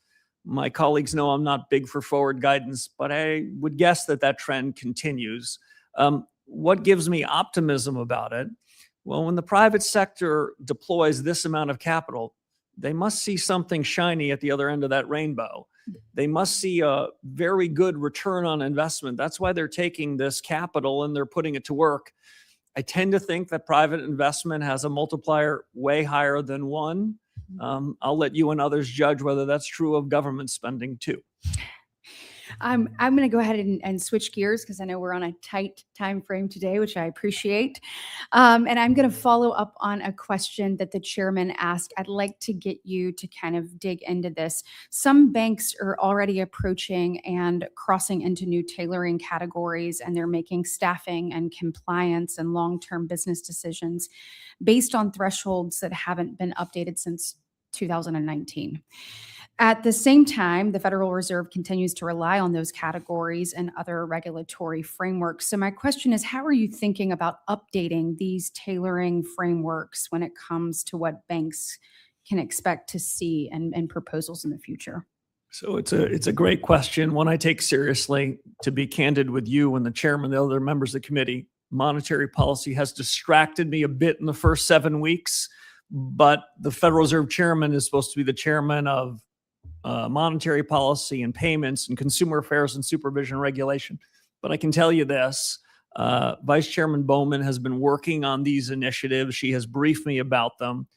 My colleagues know I'm not big for forward guidance, but I would guess that trend continues. What gives me optimism about it? Well, when the private sector deploys this amount of capital, they must see something shiny at the other end of that rainbow. They must see a very good return on investment. That's why they're taking this capital and they're putting it to work. I tend to think that private investment has a multiplier way higher than one. I'll let you and others judge whether that's true of government spending too. I'm going to go ahead and switch gears because I know we're on a tight time frame today, which I appreciate. And I'm going to follow up on a question that the chairman asked. I'd like to get you to kind of dig into this. Some banks are already approaching and crossing into new tailoring categories, and they're making staffing and compliance and long-term business decisions based on thresholds that haven't been updated since 2019. At the same time, the Federal Reserve continues to rely on those categories and other regulatory frameworks. So my question is, how are you thinking about updating these tailoring frameworks when it comes to what banks can expect to see and proposals in the future? So it's a great question, one I take seriously. To be candid with you and the chairman, the other members of the committee, monetary policy has distracted me a bit in the first 7 weeks, but the Federal Reserve chairman is supposed to be the chairman of monetary policy and payments and consumer affairs and supervision regulation. But I can tell you this, Vice Chairman Bowman has been working on these initiatives. She has briefed me about them.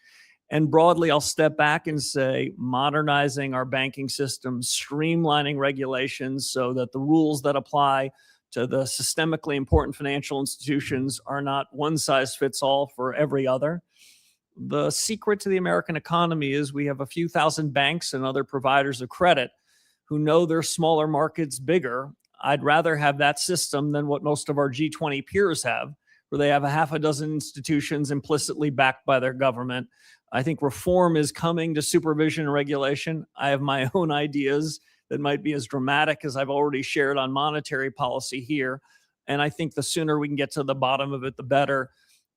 And broadly, I'll step back and say modernizing our banking system, streamlining regulations so that the rules that apply to the systemically important financial institutions are not one size fits all for every other. The secret to the American economy is we have a few thousand banks and other providers of credit who know their smaller markets bigger. I'd rather have that system than what most of our G20 peers have, where they have a half a dozen institutions implicitly backed by their government. I think reform is coming to supervision and regulation. I have my own ideas that might be as dramatic as I've already shared on monetary policy here. And I think the sooner we can get to the bottom of it, the better.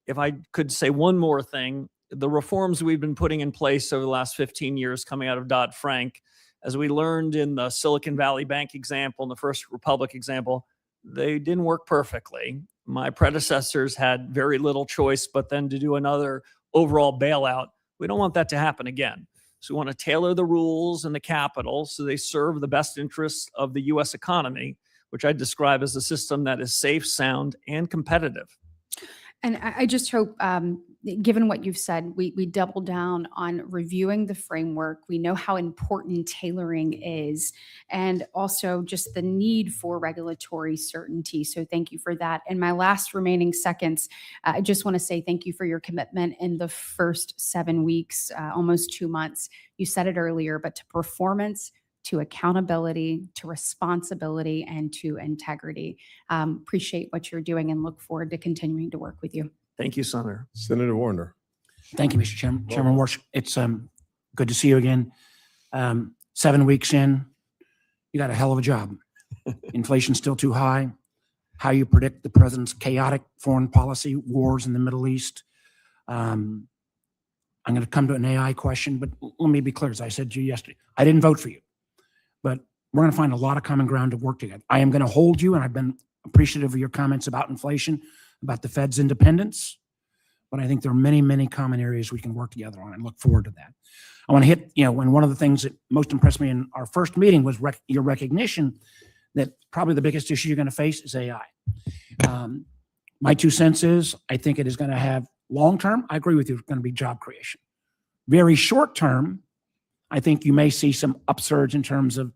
If I could say one more thing, the reforms we've been putting in place over the last 15 years coming out of Dodd-Frank, as we learned in the Silicon Valley Bank example and the First Republic example, they didn't work perfectly. My predecessors had very little choice but then to do another overall bailout. We don't want that to happen again. So we want to tailor the rules and the capital so they serve the best interests of the U.S. economy, which I describe as a system that is safe, sound, and competitive. And I just hope given what you've said, we double down on reviewing the framework. We know how important tailoring is, and also just the need for regulatory certainty. So thank you for that. In my last remaining seconds, I just want to say thank you for your commitment in the first 7 weeks, almost 2 months. You said it earlier, but to performance, to accountability, to responsibility, and to integrity. Appreciate what you're doing and look forward to continuing to work with you. Thank you, Senator. Senator Warner. Thank you, Mr. Chairman. Chairman Warsh, it's good to see you again. 7 weeks in, you got a hell of a job. Inflation's still too high. How you predict the president's chaotic foreign policy, wars in the Middle East. I'm going to come to an AI question, but let me be clear. As I said to you yesterday, I didn't vote for you, but we're going to find a lot of common ground to work together. I am going to hold you, and I've been appreciative of your comments about inflation, about the Fed's independence, but I think there are many, many common areas we can work together on and look forward to that. I want to hit, when one of the things that most impressed me in our first meeting was your recognition that probably the biggest issue you're going to face is AI. My 2 cents is I think it is going to have long-term, I agree with you, it's going to be job creation. Very short-term, I think you may see some upsurge in terms of,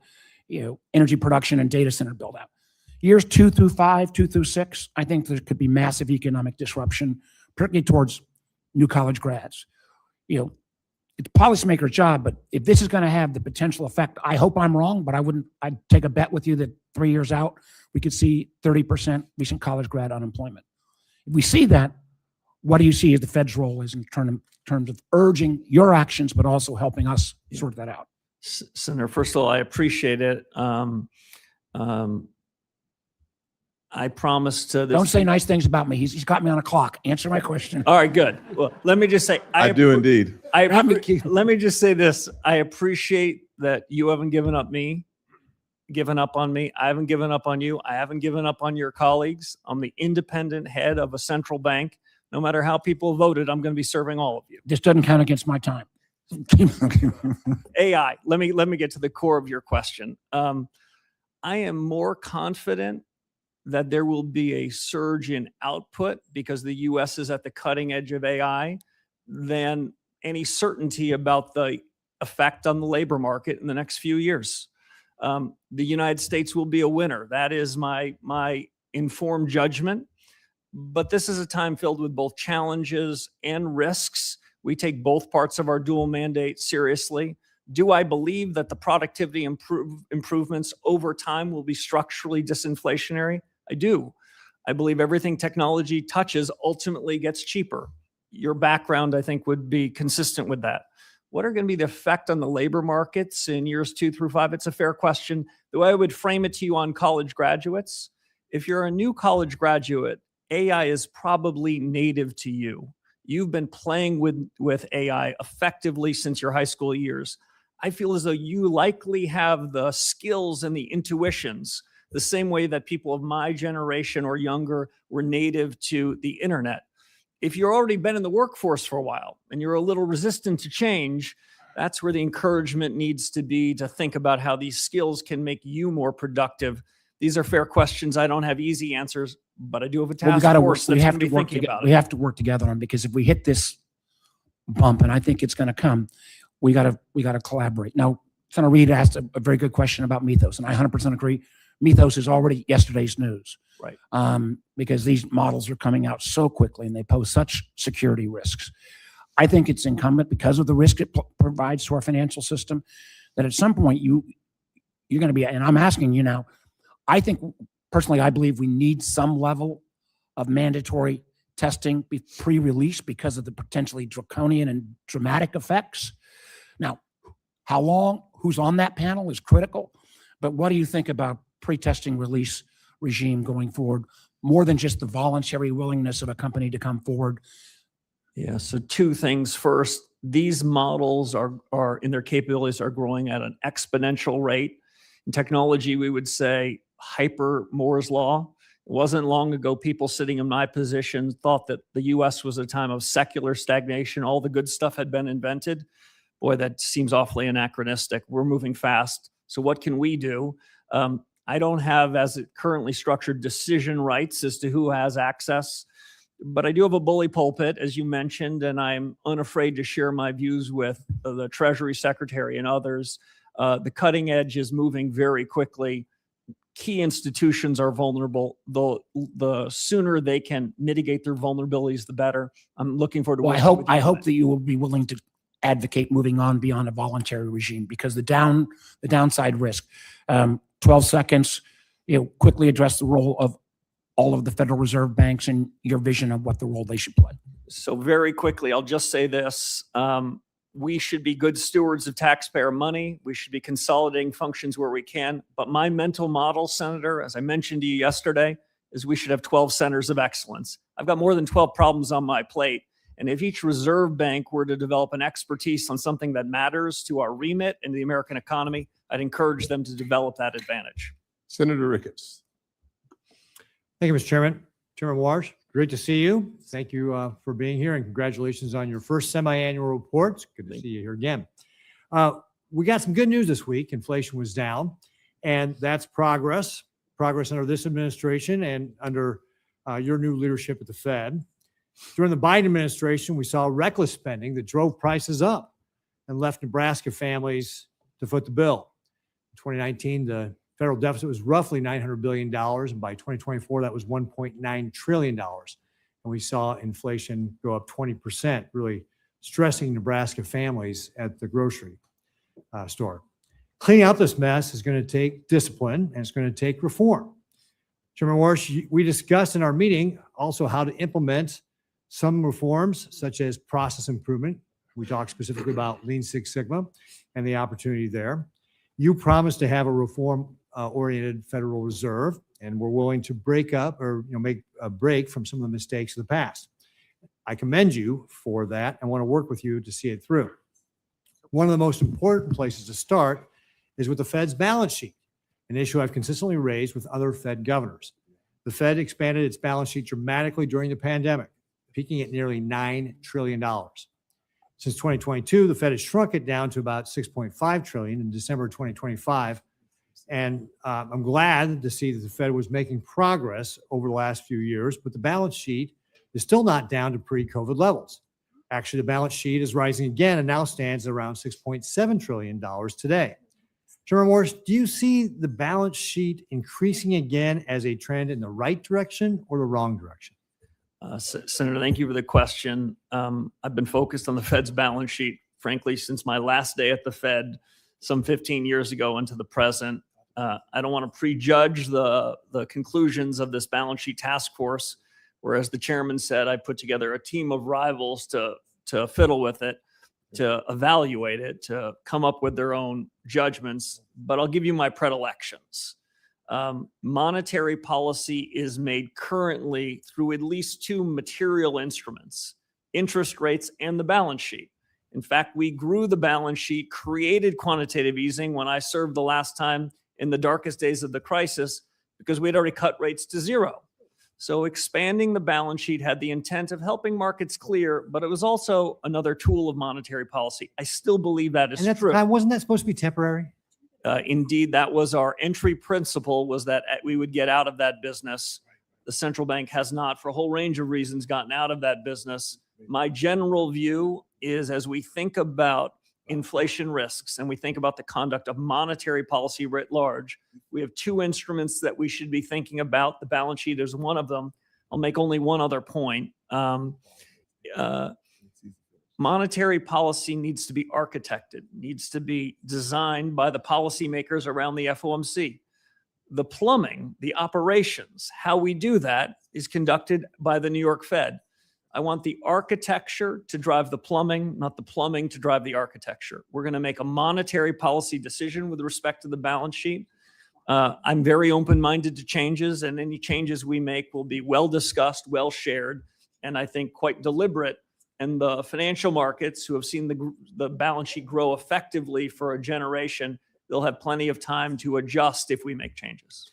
energy production and data center build-out. Years 2 through 5, 2 through 6, I think there could be massive economic disruption, particularly towards new college grads. It's a policymaker's job, but if this is going to have the potential effect, I hope I'm wrong, but I'd take a bet with you that 3 years out, we could see 30% recent college grad unemployment. If we see that, what do you see as the Fed's role is in terms of urging your actions, but also helping us sort that out? Senator, first of all, I appreciate it. I promised to this. Don't say nice things about me. He's got me on a clock. Answer my question. All right, good. Well, let me just say, I do indeed. Let me just say this. I appreciate that you haven't given up on me. I haven't given up on you. I haven't given up on your colleagues. I'm the independent head of a central bank. No matter how people voted, I'm going to be serving all of you. This doesn't count against my time. AI. Let me get to the core of your question. I am more confident that there will be a surge in output because the U.S. is at the cutting edge of AI than any certainty about the effect on the labor market in the next few years. The United States will be a winner. That is my informed judgment. But this is a time filled with both challenges and risks. We take both parts of our dual mandate seriously. Do I believe that the productivity improvements over time will be structurally disinflationary? I do. I believe everything technology touches ultimately gets cheaper. Your background, I think, would be consistent with that. What are going to be the effect on the labor markets in years 2 through 5? It's a fair question. The way I would frame it to you on college graduates, if you're a new college graduate, AI is probably native to you. You've been playing with AI effectively since your high school years. I feel as though you likely have the skills and the intuitions the same way that people of my generation or younger were native to the internet. If you've already been in the workforce for a while and you're a little resistant to change, that's where the encouragement needs to be to think about how these skills can make you more productive. These are fair questions. I don't have easy answers, but I do have a task force that's going to be thinking about it. We have to work together on, because if we hit this bump, and I think it's going to come, we got to collaborate. Now, Senator Reid asked a very good question about Mythos, and I 100% agree. Mythos is already yesterday's news, right? Because these models are coming out so quickly and they pose such security risks. I think it's incumbent, because of the risk it provides to our financial system, that at some point you're going to be, and I'm asking you now, I think personally, I believe we need some level of mandatory testing pre-release because of the potentially draconian and dramatic effects. Now, how long, who's on that panel is critical, but what do you think about pre-testing release regime going forward, more than just the voluntary willingness of a company to come forward? Yeah, so 2 things. First, these models are in their capabilities are growing at an exponential rate. In technology, we would say hyper Moore's law. It wasn't long ago people sitting in my position thought that the US was a time of secular stagnation. All the good stuff had been invented. Boy, that seems awfully anachronistic. We're moving fast. So what can we do? I don't have, as it currently structured, decision rights as to who has access. But I do have a bully pulpit, as you mentioned, and I'm unafraid to share my views with the Treasury Secretary and others. The cutting edge is moving very quickly. Key institutions are vulnerable. The sooner they can mitigate their vulnerabilities, the better. I'm looking forward to. Well, working with you I on hope that. that you will be willing to advocate moving on beyond a voluntary regime, because the downside risk, 12 seconds, quickly address the role of all of the Federal Reserve banks and your vision of what the role they should play. So very quickly, I'll just say this. We should be good stewards of taxpayer money. We should be consolidating functions where we can. But my mental model, Senator, as I mentioned to you yesterday, is we should have 12 centers of excellence. I've got more than 12 problems on my plate. And if each reserve bank were to develop an expertise on something that matters to our remit and the American economy, I'd encourage them to develop that advantage. Senator Ricketts. Thank you, Mr. Chairman. Chairman Warsh, great to see you. Thank you for being here, and congratulations on your first semi-annual report. It's good to see you here again. We got some good news this week. Inflation was down, and that's progress under this administration and under your new leadership at the Fed. During the Biden administration, we saw reckless spending that drove prices up and left Nebraska families to foot the bill. In 2019, the federal deficit was roughly $900 billion, and by 2024, that was $1.9 trillion. And we saw inflation go up 20%, really stressing Nebraska families at the grocery store. Cleaning out this mess is going to take discipline, and it's going to take reform. Chairman Warsh, we discussed in our meeting also how to implement some reforms, such as process improvement. We talked specifically about Lean Six Sigma and the opportunity there. You promised to have a reform-oriented Federal Reserve, and we're willing to break up or make a break from some of the mistakes of the past. I commend you for that. I want to work with you to see it through. One of the most important places to start is with the Fed's balance sheet, an issue I've consistently raised with other Fed governors. The Fed expanded its balance sheet dramatically during the pandemic, peaking at nearly $9 trillion. Since 2022, the Fed has shrunk it down to about $6.5 trillion in December 2025. And I'm glad to see that the Fed was making progress over the last few years, but the balance sheet is still not down to pre-COVID levels. Actually, the balance sheet is rising again and now stands at around $6.7 trillion today. Chairman Warsh, do you see the balance sheet increasing again as a trend in the right direction or the wrong direction? Senator, thank you for the question. I've been focused on the Fed's balance sheet, frankly, since my last day at the Fed some 15 years ago into the present. I don't want to prejudge the conclusions of this balance sheet task force, whereas the chairman said I put together a team of rivals to fiddle with it, to evaluate it, to come up with their own judgments. But I'll give you my predilections. Monetary policy is made currently through at least two material instruments, interest rates and the balance sheet. In fact, we grew the balance sheet, created quantitative easing when I served the last time in the darkest days of the crisis, because we had already cut rates to zero. So expanding the balance sheet had the intent of helping markets clear, but it was also another tool of monetary policy. I still believe that is true. Wasn't that supposed to be temporary? Indeed, that was our entry principle, was that we would get out of that business. The central bank has not, for a whole range of reasons, gotten out of that business. My general view is, as we think about inflation risks and we think about the conduct of monetary policy writ large, we have two instruments that we should be thinking about. The balance sheet is one of them. I'll make only one other point. Monetary policy needs to be architected, needs to be designed by the policymakers around the FOMC. The plumbing, the operations, how we do that is conducted by the New York Fed. I want the architecture to drive the plumbing, not the plumbing to drive the architecture. We're going to make a monetary policy decision with respect to the balance sheet. I'm very open-minded to changes, and any changes we make will be well discussed, well shared, and I think quite deliberate. And the financial markets, who have seen the balance sheet grow effectively for a generation, they'll have plenty of time to adjust if we make changes.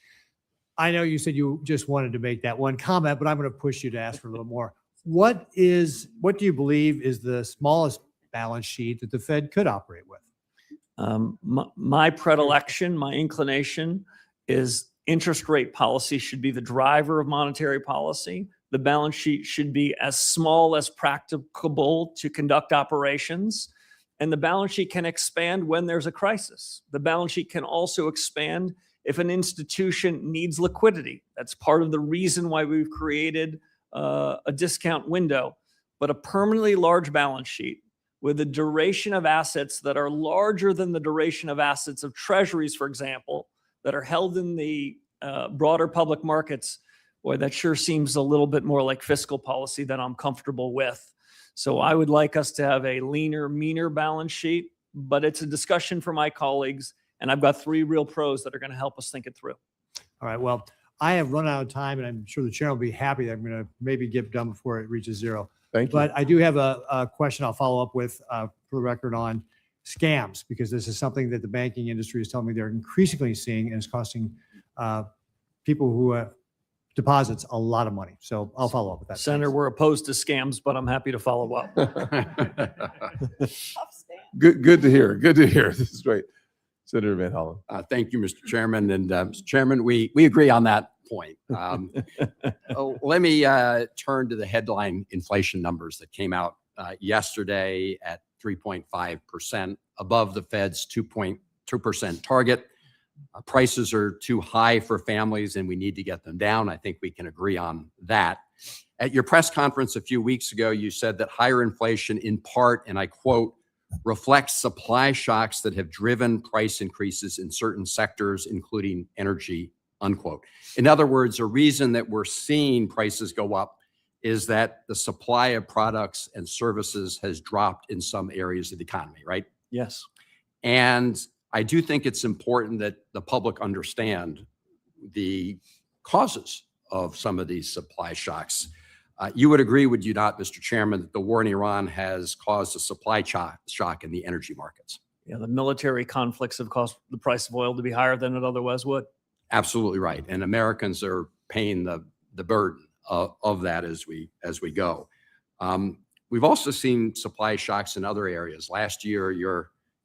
I know you said you just wanted to make that one comment, but I'm going to push you to ask for a little more. What do you believe is the smallest balance sheet that the Fed could operate with? My predilection, my inclination is interest rate policy should be the driver of monetary policy. The balance sheet should be as small as practicable to conduct operations. And the balance sheet can expand when there's a crisis. The balance sheet can also expand if an institution needs liquidity. That's part of the reason why we've created a discount window. But a permanently large balance sheet with a duration of assets that are larger than the duration of assets of treasuries, for example, that are held in the broader public markets, boy, that sure seems a little bit more like fiscal policy than I'm comfortable with. So I would like us to have a leaner, meaner balance sheet, but it's a discussion for my colleagues. And I've got 3 real pros that are going to help us think it through. All right. Well, I have run out of time, and I'm sure the chair will be happy that I'm going to maybe get done before it reaches 0. Thank you. But I do have a question I'll follow up with for the record on scams, because this is something that the banking industry is telling me they're increasingly seeing, and it's costing people who deposits a lot of money. So I'll follow up with that. Senator, Thanks. we're opposed to scams, but I'm happy to follow up. Tough stand. Good to hear. Good to hear. This is great. Senator Van Hollen. Thank you, Mr. Chairman. And Mr. Chairman, we agree on that point. Let me turn to the headline inflation numbers that came out yesterday at 3.5%, above the Fed's 2.2% target. Prices are too high for families and we need to get them down. I think we can agree on that. At your press conference a few weeks ago, you said that higher inflation in part, and I quote, reflects supply shocks that have driven price increases in certain sectors, including energy, unquote. In other words, a reason that we're seeing prices go up is that the supply of products and services has dropped in some areas of the economy, right? Yes. And I do think it's important that the public understand the causes of some of these supply shocks. You would agree, would you not, Mr. Chairman, that the war in Iran has caused a supply shock in the energy markets? Yeah, the military conflicts have caused the price of oil to be higher than it otherwise would. Absolutely right. And Americans are paying the burden of that as we go. We've also seen supply shocks in other areas. Last year,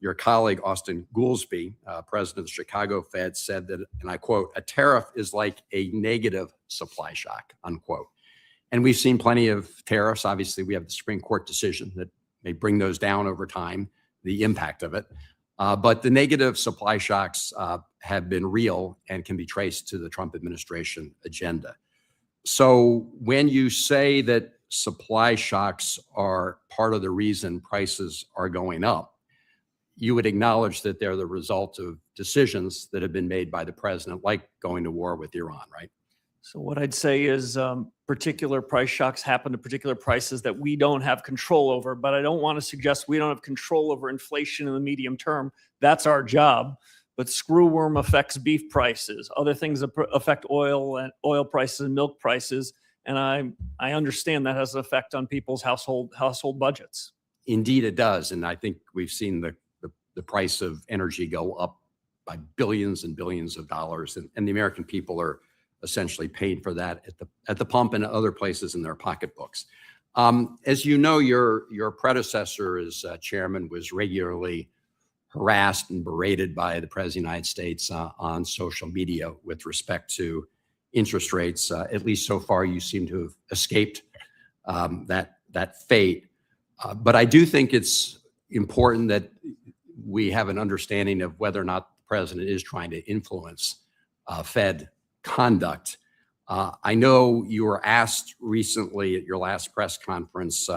your colleague, Austin Goolsbee, president of the Chicago Fed, said that, and I quote, a tariff is like a negative supply shock, unquote. And we've seen plenty of tariffs. Obviously, we have the Supreme Court decision that may bring those down over time, the impact of it. But the negative supply shocks have been real and can be traced to the Trump administration agenda. So when you say that supply shocks are part of the reason prices are going up, you would acknowledge that they're the result of decisions that have been made by the president, like going to war with Iran, right? So what I'd say is particular price shocks happen to particular prices that we don't have control over, but I don't want to suggest we don't have control over inflation in the medium term. That's our job. But screwworm affects beef prices. Other things affect oil prices and milk prices. And I understand that has an effect on people's household budgets. Indeed, it does. And I think we've seen the price of energy go up by billions and billions of dollars. And the American people are essentially paying for that at the pump and other places in their pocketbooks. As you know, your predecessor as chairman was regularly harassed and berated by the President of the United States on social media with respect to interest rates. At least so far, you seem to have escaped that fate. But I do think it's important that we have an understanding of whether or not the president is trying to influence Fed conduct. I know you were asked recently at your last press conference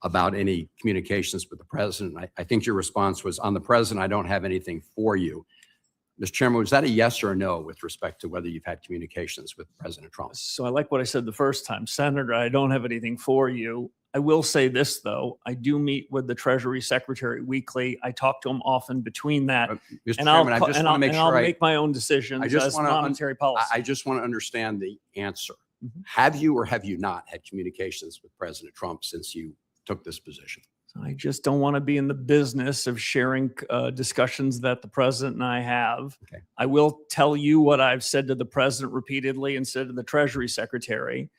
about any communications with the president. I think your response was, on the president, I don't have anything for you. Mr. Chairman, was that a yes or a no with respect to whether you've had communications with President Trump? So I like what I said the first time. Senator, I don't have anything for you. I will say this, though. I do meet with the Treasury Secretary weekly. I talk to him often between that. Mr. And Chairman, I just want to make I'll sure make my own decisions as monetary policy. I just want to understand the answer. Mhm. Have you or have you not had communications with President Trump since you took this position? I just don't want to be in the business of sharing discussions that the president and I have. Okay. I will tell you what I've said to the president repeatedly and said to the Treasury Secretary.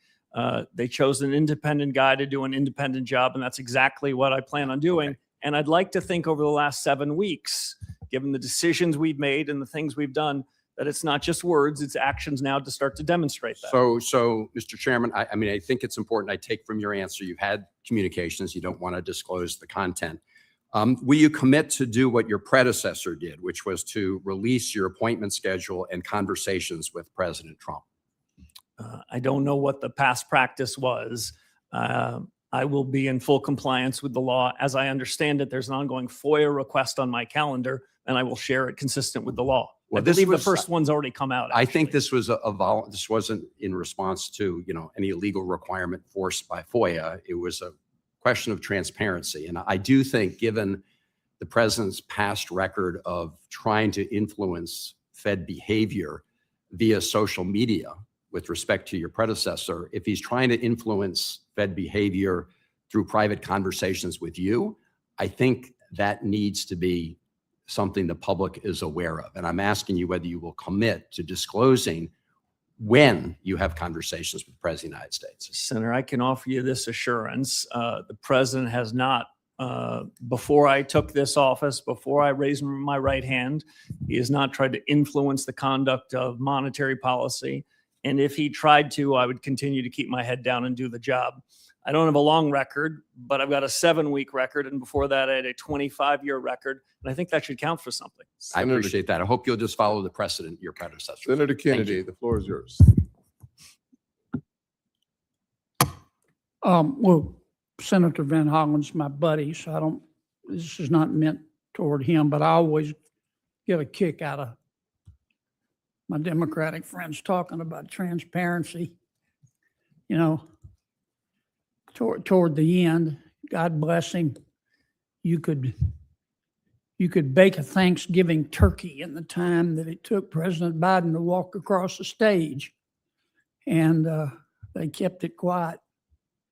They chose an independent guy to do an independent job, and that's exactly what I plan on doing. Okay. And I'd like to think over the last 7 weeks, given the decisions we've made and the things we've done, that it's not just words, it's actions now to start to demonstrate that. So, Mr. Chairman, I mean, I think it's important. I take from your answer, you've had communications. You don't want to disclose the content. Will you commit to do what your predecessor did, which was to release your appointment schedule and conversations with President Trump? I don't know what the past practice was. I will be in full compliance with the law. As I understand it, there's an ongoing FOIA request on my calendar, and I will share it consistent with the law. Well, I this believe the was- first one's already come out. I think actually. this was this wasn't in response to, any legal requirement forced by FOIA. It was a question of transparency. And I do think, given the president's past record of trying to influence Fed behavior via social media with respect to your predecessor, if he's trying to influence Fed behavior through private conversations with you, I think that needs to be something the public is aware of. And I'm asking you whether you will commit to disclosing when you have conversations with the President of the United States. Senator, I can offer you this assurance. The president has not, before I took this office, before I raised my right hand, he has not tried to influence the conduct of monetary policy. And if he tried to, I would continue to keep my head down and do the job. I don't have a long record, but I've got a 7-week record. And before that, I had a 25-year record. And I think that should count for something. I Senator- appreciate that. I hope you'll just follow the precedent your predecessor. Senator Thank Kennedy, you. the floor is yours. Well, Senator Van Hollen's my buddy, so this is not meant toward him, but I always get a kick out of my Democratic friends talking about transparency. Toward the end, God bless him, you could bake a Thanksgiving turkey in the time that it took President Biden to walk across the stage. And they kept it quiet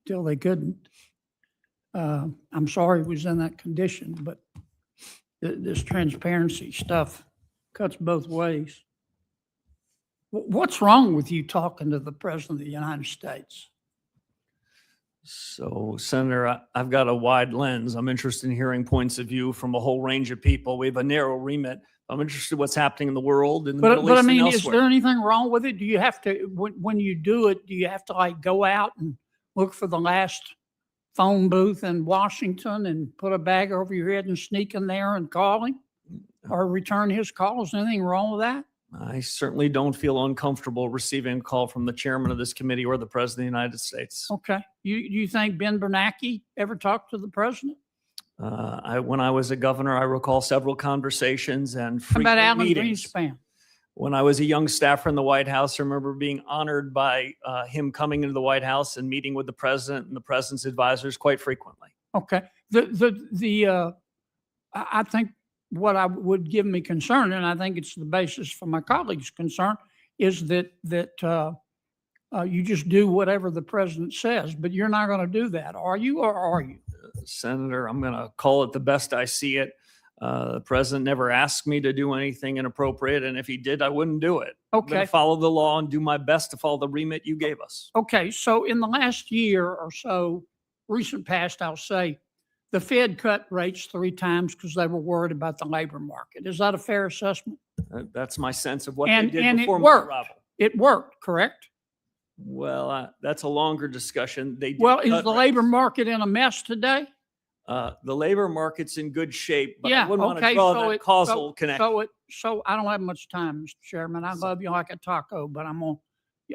till they couldn't. I'm sorry he was in that condition, but this transparency stuff cuts both ways. What's wrong with you talking to the President of the United States? So, Senator, I've got a wide lens. I'm interested in hearing points of view from a whole range of people. We have a narrow remit. I'm interested in what's happening in the world, in the Middle But I East and mean, is elsewhere. there anything wrong with it? Do you have to, when you do it, do you have to like go out and look for the last phone booth in Washington and put a bag over your head and sneak in there and call him or return his calls? Is there anything wrong with that? I certainly don't feel uncomfortable receiving a call from the chairman of this committee or the President of the United States. Okay. You think Ben Bernanke ever talked to the president? When I was a governor, I recall several conversations and How about frequent Alan meetings. Greenspan? When I was a young staffer in the White House, I remember being honored by him coming into the White House and meeting with the president and the president's advisors quite frequently. Okay. I think what I would give me concern, and I think it's the basis for my colleagues' concern, is that you just do whatever the president says, but you're not going to do that, are you, or are you? Senator, I'm going to call it the best I see it. The president never asked me to do anything inappropriate, and if he did, I wouldn't do it. I'm going Okay. to follow the law and do my best to follow the remit you gave us. Okay. So in the last year or so, recent past, I'll say, the Fed cut rates 3 times because they were worried about the labor market. Is that a fair assessment? That's my sense of what And- they did and it before my worked. arrival. It worked, correct? Well, that's a longer discussion. They did Well, is cut the labor rates. market in a mess today? The labor market's in good shape, but Yeah, I wouldn't want to okay, draw so that it- causal connection. So I don't have much time, Mr. Chairman. I love you like a taco, but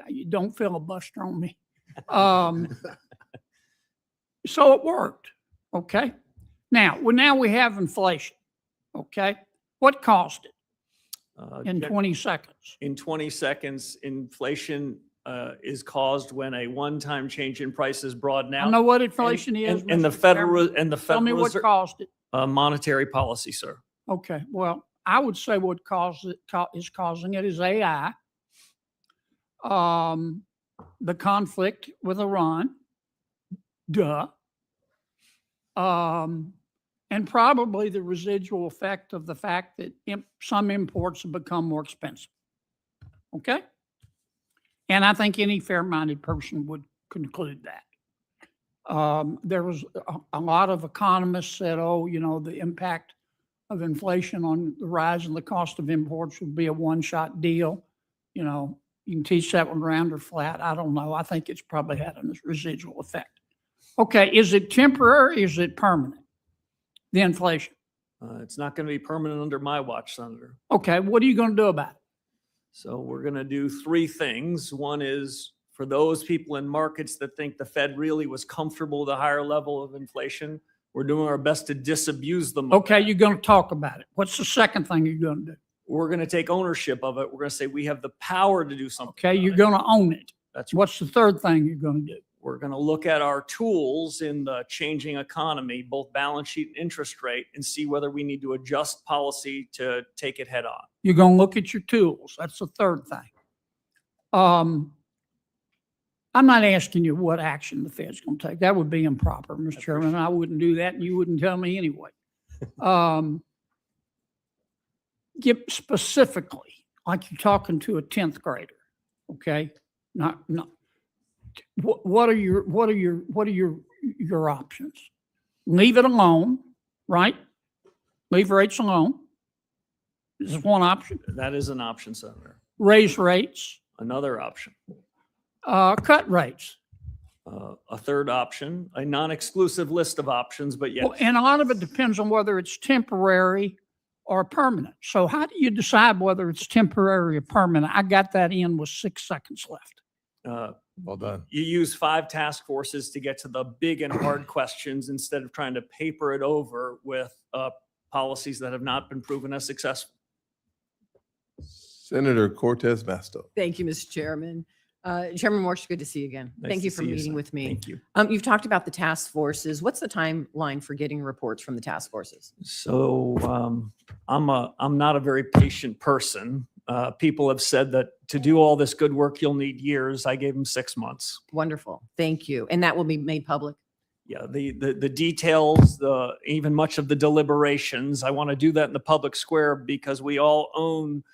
you don't filibuster on me. So it worked, okay? Now we have inflation, okay? What caused it in Check- 20 seconds? In 20 seconds, inflation is caused when a one-time change in price is broadened I out. know what inflation is. And the Mr. Chairman. Tell me Federal what Reserve, caused it. monetary policy, sir. Okay, well, I would say what is causing it is AI. The conflict with Iran. Duh. And probably the residual effect of the fact that some imports have become more expensive. Okay? And I think any fair-minded person would conclude that. There was a lot of economists said, the impact of inflation on the rise in the cost of imports would be a one-shot deal. You know, you can teach that one round or flat. I don't know. I think it's probably had a residual effect. Okay, is it temporary? Is it permanent? The inflation. It's not going to be permanent under my watch, Senator. Okay, what are you going to do about it? So we're going to do three things. One is for those people in markets that think the Fed really was comfortable with a higher level of inflation, we're doing our best to disabuse them. of Okay, that. you're going to talk about it. What's the second thing you're going to do? We're going to take ownership of it. We're going to say we have the power to do something. Okay, about you're it. going to own it. That's What's the third thing you're going to do? We're going to look at our tools in the changing economy, both balance sheet and interest rate, and see whether we need to adjust policy to take it head on. You're going to look at your tools. That's the third thing. I'm not asking you what action the Fed's going to take. That would be improper, Mr. Chairman. I wouldn't do that, and you wouldn't tell me anyway. Give specifically, like you're talking to a 10th grader, okay? Not. What are your options? Leave it alone, right? Leave rates alone. This is one option. That is an option, Senator. Raise rates, Another option. cut rates. A third option, a non-exclusive list of options, but yes. Well, and a lot of it depends on whether it's temporary or permanent. So how do you decide whether it's temporary or permanent? I got that in with 6 seconds left. Well done. You use 5 task forces to get to the big and hard questions instead of trying to paper it over with policies that have not been proven as successful. Senator Cortez Masto. Thank you, Mr. Chairman. Chairman Warsh, good to see you again. Nice Thank to you for see you, meeting Sen. with me. Thank you. You've talked about the task forces. What's the timeline for getting reports from the task forces? So I'm not a very patient person. People have said that to do all this good work, you'll need years. I gave them 6 months. Wonderful. Thank you. And that will be made public? Yeah, the details, even much of the deliberations, I want to do that in the public square because we all own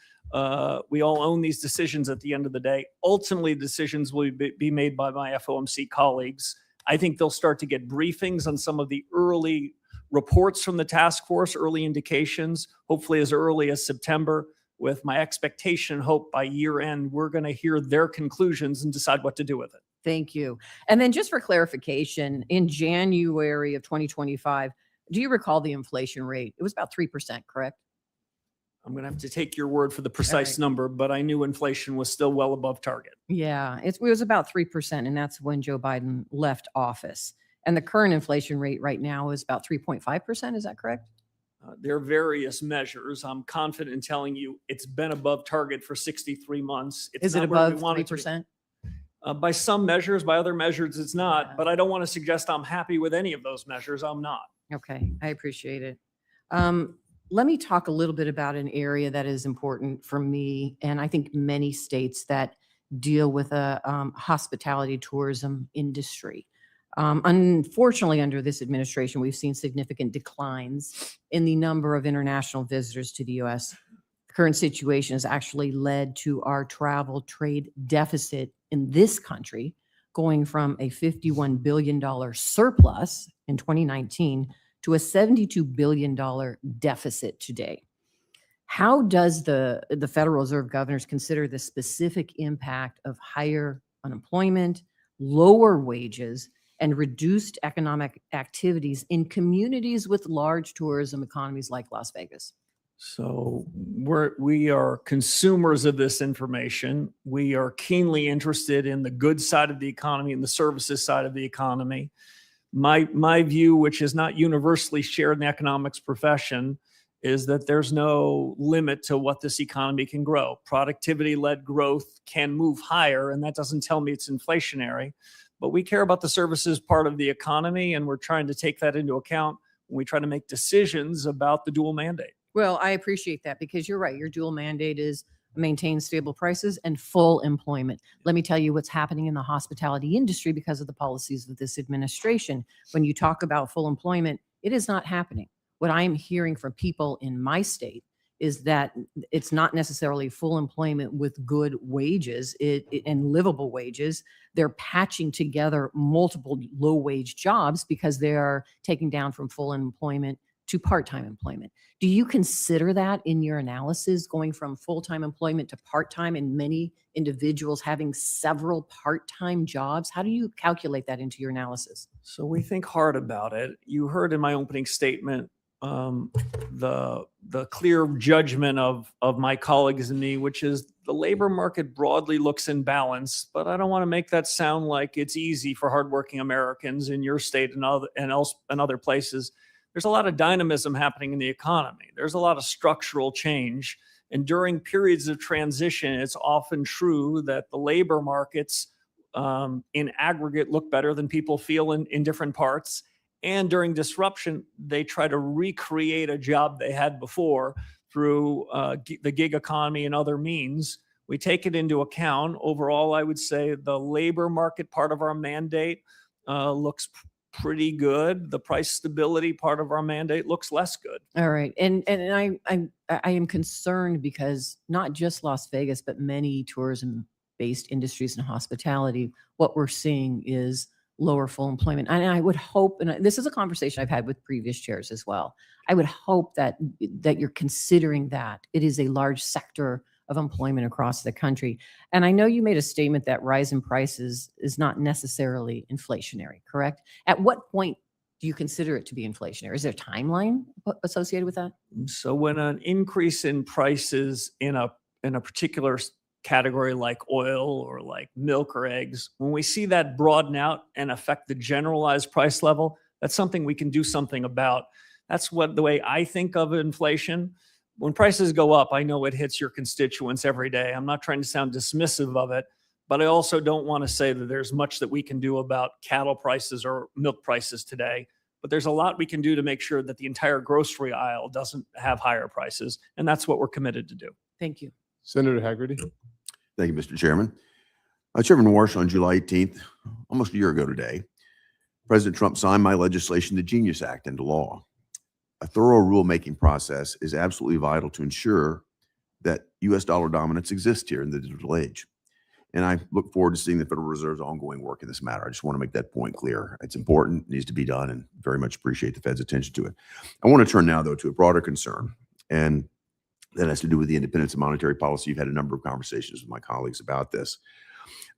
these decisions at the end of the day. Ultimately, decisions will be made by my FOMC colleagues. I think they'll start to get briefings on some of the early reports from the task force, early indications, hopefully as early as September, with my expectation and hope by year end, we're going to hear their conclusions and decide what to do with it. Thank you. And then just for clarification, in January of 2025, do you recall the inflation rate? It was about 3%, correct? I'm going to have to take your word for the precise right. number, but I knew inflation was still well above target. Yeah, it was about 3%, and that's when Joe Biden left office. And the current inflation rate right now is about 3.5%. Is that correct? There are various measures. I'm confident in telling you it's been above target for 63 months. It's Is it not where we above want it to be. 3%? By some measures, by other measures, it's not. Yeah. But I don't want to suggest I'm happy with any of those measures. I'm not. Okay, I appreciate it. Let me talk a little bit about an area that is important for me, and I think many states that deal with a hospitality tourism industry. Unfortunately, under this administration, we've seen significant declines in the number of international visitors to the U.S. The current situation has actually led to our travel trade deficit in this country going from a $51 billion surplus in 2019 to a $72 billion deficit today. How does the Federal Reserve governors consider the specific impact of higher unemployment, lower wages, and reduced economic activities in communities with large tourism economies like Las Vegas? So we are consumers of this information. We are keenly interested in the good side of the economy and the services side of the economy. My view, which is not universally shared in the economics profession, is that there's no limit to what this economy can grow. Productivity-led growth can move higher, and that doesn't tell me it's inflationary. But we care about the services part of the economy, and we're trying to take that into account when we try to make decisions about the dual mandate. Well, I appreciate that because you're right. Your dual mandate is maintain stable prices and full employment. Let me tell you what's happening in the hospitality industry because of the policies of this administration. When you talk about full employment, it is not happening. What I'm hearing from people in my state is that it's not necessarily full employment with good wages and livable wages. They're patching together multiple low wage jobs because they are taking down from full employment to part-time employment. Do you consider that in your analysis, going from full-time employment to part-time and many individuals having several part-time jobs? How do you calculate that into your analysis? So we think hard about it. You heard in my opening statement the clear judgment of my colleagues and me, which is the labor market broadly looks in balance, but I don't want to make that sound like it's easy for hardworking Americans in your state and other places. There's a lot of dynamism happening in the economy. There's a lot of structural change. And during periods of transition, it's often true that the labor markets in aggregate look better than people feel in different parts. And during disruption, they try to recreate a job they had before through the gig economy and other means. We take it into account. Overall, I would say the labor market part of our mandate looks pretty good. The price stability part of our mandate looks less good. All right. And I am concerned because not just Las Vegas, but many tourism-based industries and hospitality, what we're seeing is lower full employment. And I would hope, and this is a conversation I've had with previous chairs as well, I would hope that you're considering that it is a large sector of employment across the country. And I know you made a statement that rise in prices is not necessarily inflationary, correct? At what point do you consider it to be inflationary? Is there a timeline associated with that? So when an increase in prices in a particular category like oil or like milk or eggs, when we see that broaden out and affect the generalized price level, that's something we can do something about. That's the way I think of inflation. When prices go up, I know it hits your constituents every day. I'm not trying to sound dismissive of it, but I also don't want to say that there's much that we can do about cattle prices or milk prices today. But there's a lot we can do to make sure that the entire grocery aisle doesn't have higher prices. And that's what we're committed to do. Thank you. Senator Haggerty. Thank you, Mr. Chairman. Chairman Warsh, on July 18th, almost a year ago today, President Trump signed my legislation, the Genius Act, into law. A thorough rulemaking process is absolutely vital to ensure that U.S. dollar dominance exists here in the digital age. And I look forward to seeing the Federal Reserve's ongoing work in this matter. I just want to make that point clear. It's important, needs to be done, and very much appreciate the Fed's attention to it. I want to turn now, though, to a broader concern, and that has to do with the independence of monetary policy. You've had a number of conversations with my colleagues about this.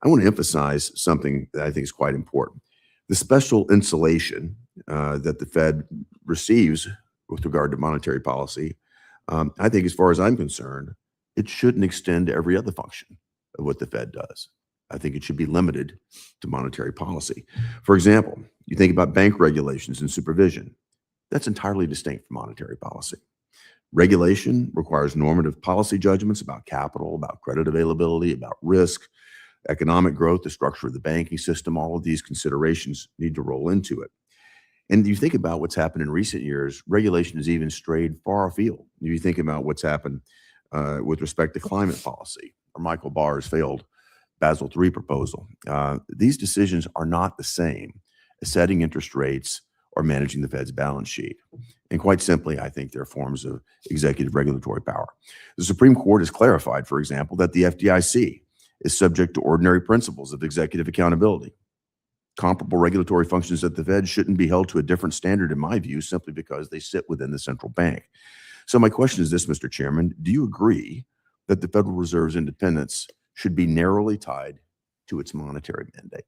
I want to emphasize something that I think is quite important. The special insulation that the Fed receives with regard to monetary policy, I think as far as I'm concerned, it shouldn't extend to every other function of what the Fed does. I think it should be limited to monetary policy. For example, you think about bank regulations and supervision. That's entirely distinct from monetary policy. Regulation requires normative policy judgments about capital, about credit availability, about risk, economic growth, the structure of the banking system. All of these considerations need to roll into it. And you think about what's happened in recent years, regulation has even strayed far afield. You think about what's happened with respect to climate policy, or Michael Barr's failed Basel III proposal. These decisions are not the same as setting interest rates or managing the Fed's balance sheet. And quite simply, I think they're forms of executive regulatory power. The Supreme Court has clarified, for example, that the FDIC is subject to ordinary principles of executive accountability. Comparable regulatory functions at the Fed shouldn't be held to a different standard, in my view, simply because they sit within the central bank. So my question is this, Mr. Chairman, do you agree that the Federal Reserve's independence should be narrowly tied to its monetary mandate?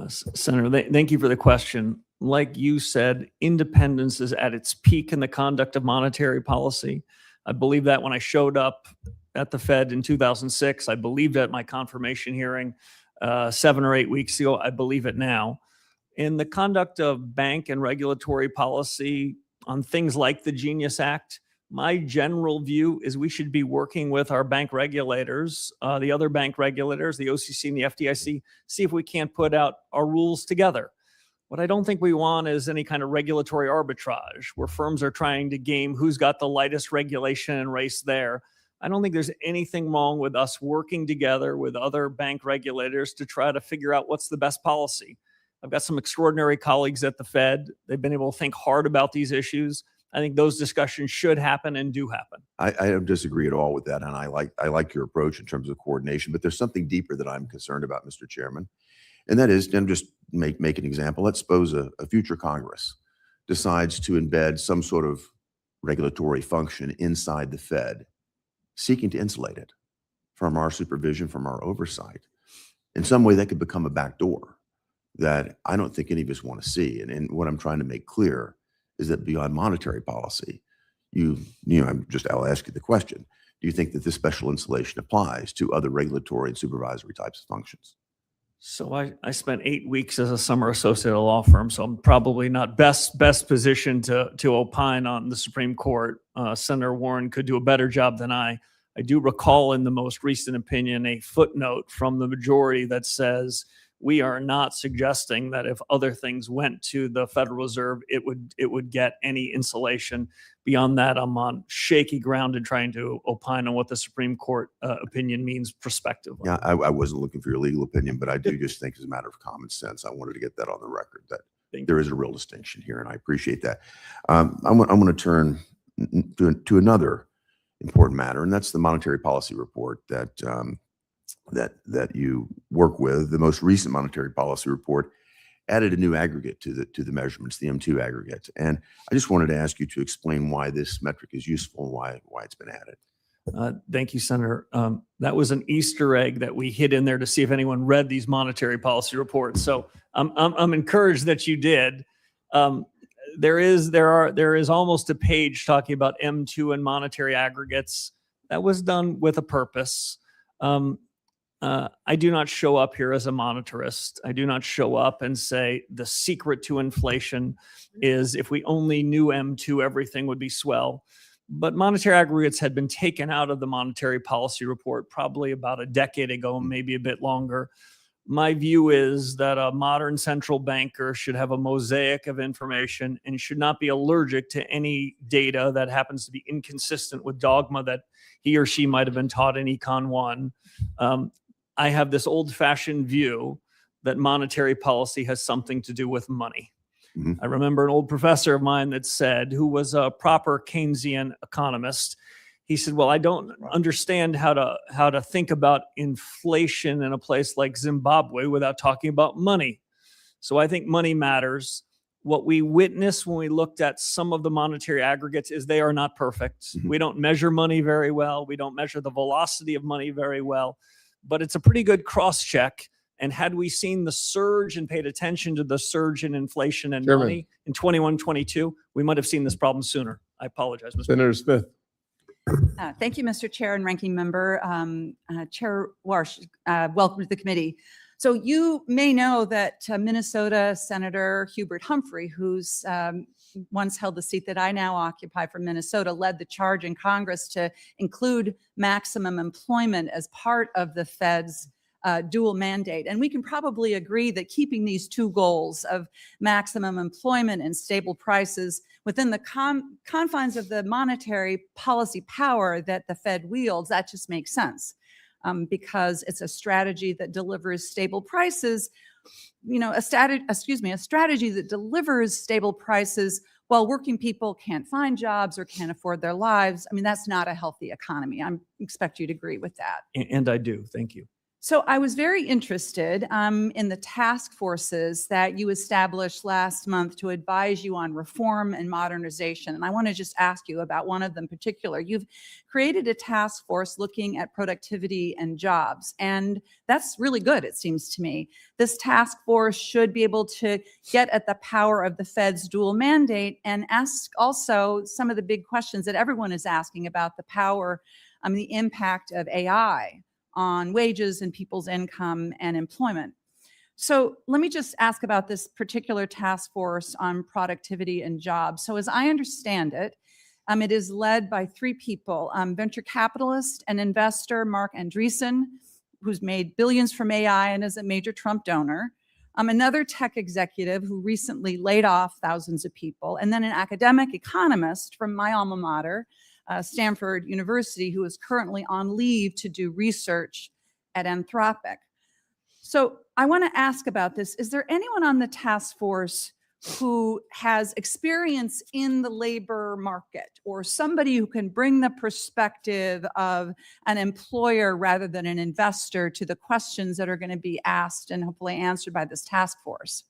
Senator, thank you for the question. Like you said, independence is at its peak in the conduct of monetary policy. I believe that when I showed up at the Fed in 2006, I believed at my confirmation hearing 7 or 8 weeks ago. I believe it now. In the conduct of bank and regulatory policy on things like the Genius Act, my general view is we should be working with our bank regulators, the other bank regulators, the OCC and the FDIC, see if we can't put out our rules together. What I don't think we want is any kind of regulatory arbitrage where firms are trying to game who's got the lightest regulation and race there. I don't think there's anything wrong with us working together with other bank regulators to try to figure out what's the best policy. I've got some extraordinary colleagues at the Fed. They've been able to think hard about these issues. I think those discussions should happen and do happen. I don't disagree at all with that, and I like your approach in terms of coordination, but there's something deeper that I'm concerned about, Mr. Chairman, and that is, and just make an example. Let's suppose a future Congress decides to embed some sort of regulatory function inside the Fed, seeking to insulate it from our supervision, from our oversight. In some way, that could become a backdoor that I don't think any of us want to see. And what I'm trying to make clear is that beyond monetary policy, I'll ask you the question. Do you think that this special insulation applies to other regulatory and supervisory types of functions? So I spent 8 weeks as a summer associate at a law firm, so I'm probably not best positioned to opine on the Supreme Court. Senator Warren could do a better job than I. I do recall in the most recent opinion a footnote from the majority that says we are not suggesting that if other things went to the Federal Reserve, it would get any insulation. Beyond that, I'm on shaky ground in trying to opine on what the Supreme Court opinion means prospectively. Yeah, I wasn't looking for your legal opinion, but I do just think as a matter of common sense, I wanted to get that on the record that there is a real distinction here, and I appreciate that. I'm going to turn to another important matter, and that's the monetary policy report that you work with. The most recent monetary policy report added a new aggregate to the measurements, the M2 aggregate. And I just wanted to ask you to explain why this metric is useful and why it's been added. Thank you, Senator. That was an Easter egg that we hid in there to see if anyone read these monetary policy reports. So I'm encouraged that you did. There is almost a page talking about M2 and monetary aggregates. That was done with a purpose. I do not show up here as a monetarist. I do not show up and say the secret to inflation is if we only knew M2, everything would be swell. But monetary aggregates had been taken out of the monetary policy report probably about a decade ago, maybe a bit longer. My view is that a modern central banker should have a mosaic of information and should not be allergic to any data that happens to be inconsistent with dogma that he or she might have been taught in Econ 1. I have this old-fashioned view that monetary policy has something to do with money. Mm-hmm. I remember an old professor of mine that said, who was a proper Keynesian economist, he said, well, I don't understand how to think about inflation in a place like Zimbabwe without talking about money. So I think money matters. What we witnessed when we looked at some of the monetary aggregates is they are not perfect. Mm-hmm. We don't measure money very well. We don't measure the velocity of money very well. But it's a pretty good cross-check. And had we seen the surge and paid attention to the surge in inflation and Chairman. money in 21, 22, we might have seen this problem sooner. I apologize, Mr. Senator Smith. Thank you, Mr. Chair and Ranking Member. Chair Warsh, welcome to the committee. So you may know that Minnesota Senator Hubert Humphrey, who's once held the seat that I now occupy from Minnesota, led the charge in Congress to include maximum employment as part of the Fed's dual mandate. And we can probably agree that keeping these two goals of maximum employment and stable prices within the confines of the monetary policy power that the Fed wields, that just makes sense. Because it's a strategy that delivers stable prices, a strategy that delivers stable prices while working people can't find jobs or can't afford their lives. I mean, that's not a healthy economy. I expect you to agree with that. And I do. Thank you. So I was very interested in the task forces that you established last month to advise you on reform and modernization. And I want to just ask you about one of them in particular. You've created a task force looking at productivity and jobs. And that's really good, it seems to me. This task force should be able to get at the power of the Fed's dual mandate and ask also some of the big questions that everyone is asking about the power, the impact of AI on wages and people's income and employment. So let me just ask about this particular task force on productivity and jobs. So as I understand it, it is led by three people, venture capitalist and investor Mark Andreessen, who's made billions from AI and is a major Trump donor, another tech executive who recently laid off thousands of people, and then an academic economist from my alma mater, Stanford University, who is currently on leave to do research at Anthropic. So I want to ask about this. Is there anyone on the task force who has experience in the labor market or somebody who can bring the perspective of an employer rather than an investor to the questions that are going to be asked and hopefully answered by this task force?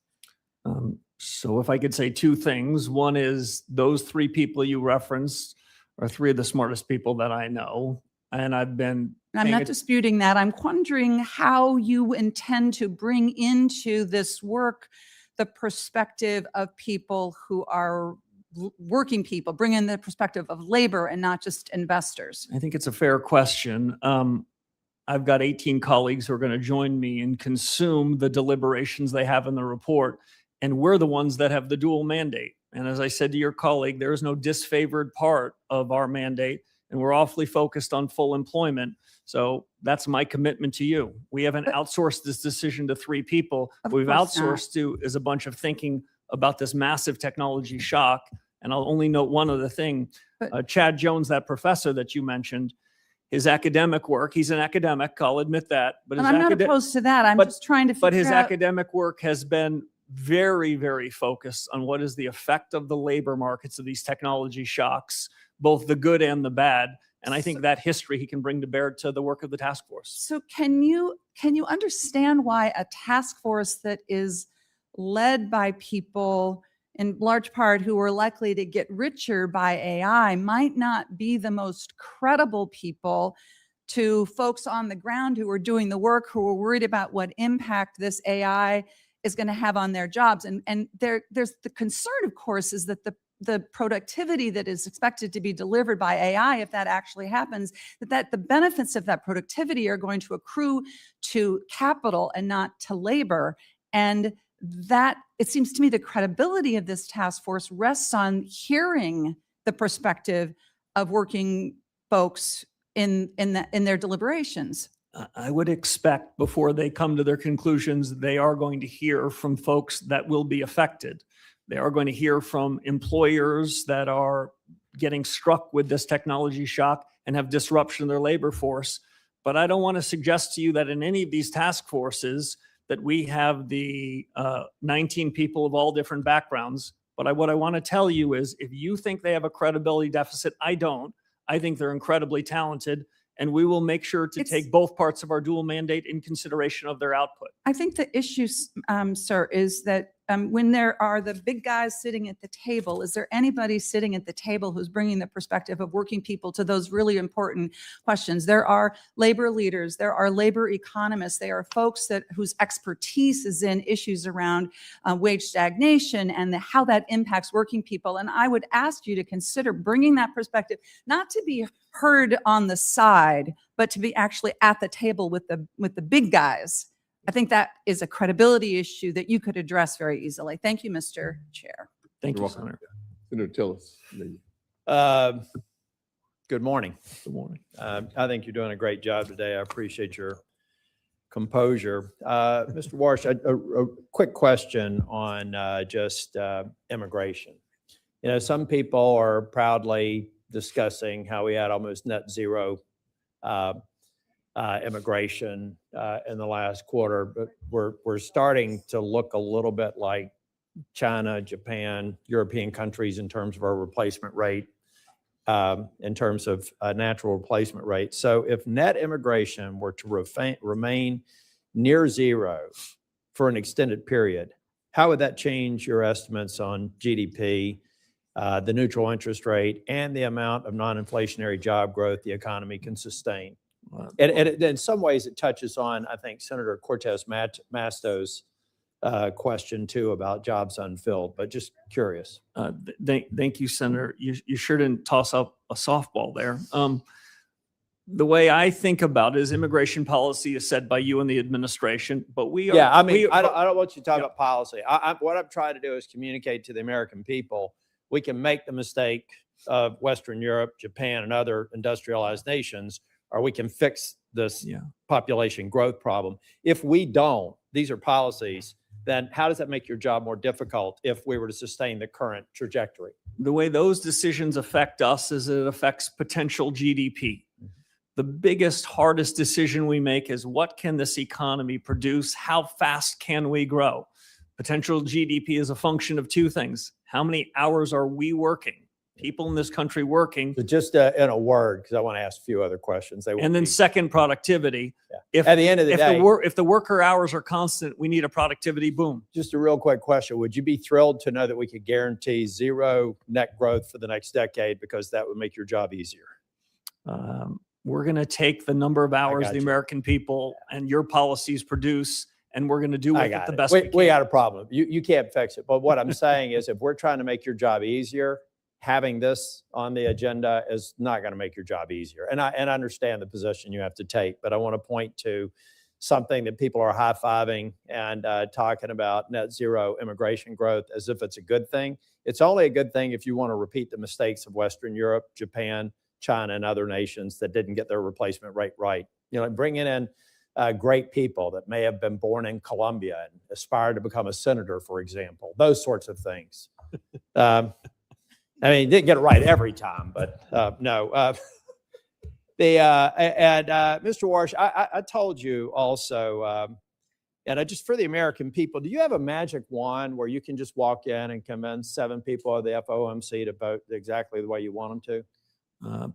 So if I could say two things, one is those three people you referenced are three of the smartest people that I know. And I've been. I'm paying not at- disputing that. I'm wondering how you intend to bring into this work the perspective of people who are working people, bring in the perspective of labor and not just investors. I think it's a fair question. I've got 18 colleagues who are going to join me and consume the deliberations they have in the report. And we're the ones that have the dual mandate. And as I said to your colleague, there is no disfavored part of our mandate, and we're awfully focused on full employment. So that's my commitment to you. We haven't outsourced this decision to three people. Of What we've course not. outsourced to is a bunch of thinking about this massive technology shock. And I'll only note one other thing. But- Chad Jones, that professor that you mentioned, his academic work, he's an academic, I'll admit that. But And his I'm not acad- opposed to that. I'm but- just trying to but his figure out. academic work has been very, very focused on what is the effect of the labor markets of these technology shocks, both the good and the bad. And I think that history he can bring to bear to the work of the task force. So can you understand why a task force that is led by people in large part who are likely to get richer by AI might not be the most credible people to folks on the ground who are doing the work, who are worried about what impact this AI is going to have on their jobs? And there's the concern, of course, is that the productivity that is expected to be delivered by AI, if that actually happens, that the benefits of that productivity are going to accrue to capital and not to labor. And that, it seems to me, the credibility of this task force rests on hearing the perspective of working folks in their deliberations. I would expect before they come to their conclusions, they are going to hear from folks that will be affected. They are going to hear from employers that are getting struck with this technology shock and have disruption of their labor force. But I don't want to suggest to you that in any of these task forces that we have the 19 people of all different backgrounds. But what I want to tell you is if you think they have a credibility deficit, I don't. I think they're incredibly talented. And we will make sure to take both parts of our dual mandate in consideration of their output. I think the issue, sir, is that when there are the big guys sitting at the table, is there anybody sitting at the table who's bringing the perspective of working people to those really important questions? There are labor leaders, there are labor economists, there are folks whose expertise is in issues around wage stagnation and how that impacts working people. And I would ask you to consider bringing that perspective, not to be heard on the side, but to be actually at the table with the big guys. I think that is a credibility issue that you could address very easily. Thank you, Mr. Chair. Thank You're you, welcome. Senator. Senator Tillis. Good morning. Good morning. I think you're doing a great job today. I appreciate your composure. Mr. Warsh, a quick question on just immigration. You know, some people are proudly discussing how we had almost net zero immigration in the last quarter, but we're starting to look a little bit like China, Japan, European countries in terms of our replacement rate, in terms of natural replacement rate. So if net immigration were to remain near zero for an extended period, how would that change your estimates on GDP, the neutral interest rate, and the amount of non-inflationary job growth the economy can sustain? And in some ways, it touches on, I think, Senator Cortez Masto's question too about jobs unfilled, but just curious. Thank you, Senator. You sure didn't toss up a softball there. The way I think about it is immigration policy is set by you and the administration, but we are. Yeah, I mean, I don't want you to talk about policy. What I'm trying to do is communicate to the American people, we can make the mistake of Western Europe, Japan, and other industrialized nations, or we can fix this population growth problem. If we don't, these are policies, then how does that make your job more difficult if we were to sustain the current trajectory? The way those decisions affect us is it affects potential GDP. The biggest, hardest decision we make is what can this economy produce? How fast can we grow? Potential GDP is a function of two things. How many hours are we working? people in this country working. So just in a word, because I want to ask a few other questions. They won't And then be- second, productivity. Yeah. If At the end of the day, if the worker hours are constant, we need a productivity boom. just a real quick question. Would you be thrilled to know that we could guarantee zero net growth for the next decade because that would make your job easier? We're going to take the number of hours got the you. American people and your policies produce, and we're going to do I with it got the it. best we We can. got a problem. You can't fix it. But what I'm saying is if we're trying to make your job easier, having this on the agenda is not going to make your job easier. And I understand the position you have to take, but I want to point to something that people are high-fiving and talking about net zero immigration growth as if it's a good thing. It's only a good thing if you want to repeat the mistakes of Western Europe, Japan, China, and other nations that didn't get their replacement rate right. You know, bringing in great people that may have been born in Colombia and aspired to become a senator, for example, those sorts of things. I mean, didn't get it right every time, but no. Mr. Warsh, I told you also, and just for the American people, do you have a magic wand where you can just walk in and convince 7 people of the FOMC to vote exactly the way you want them to?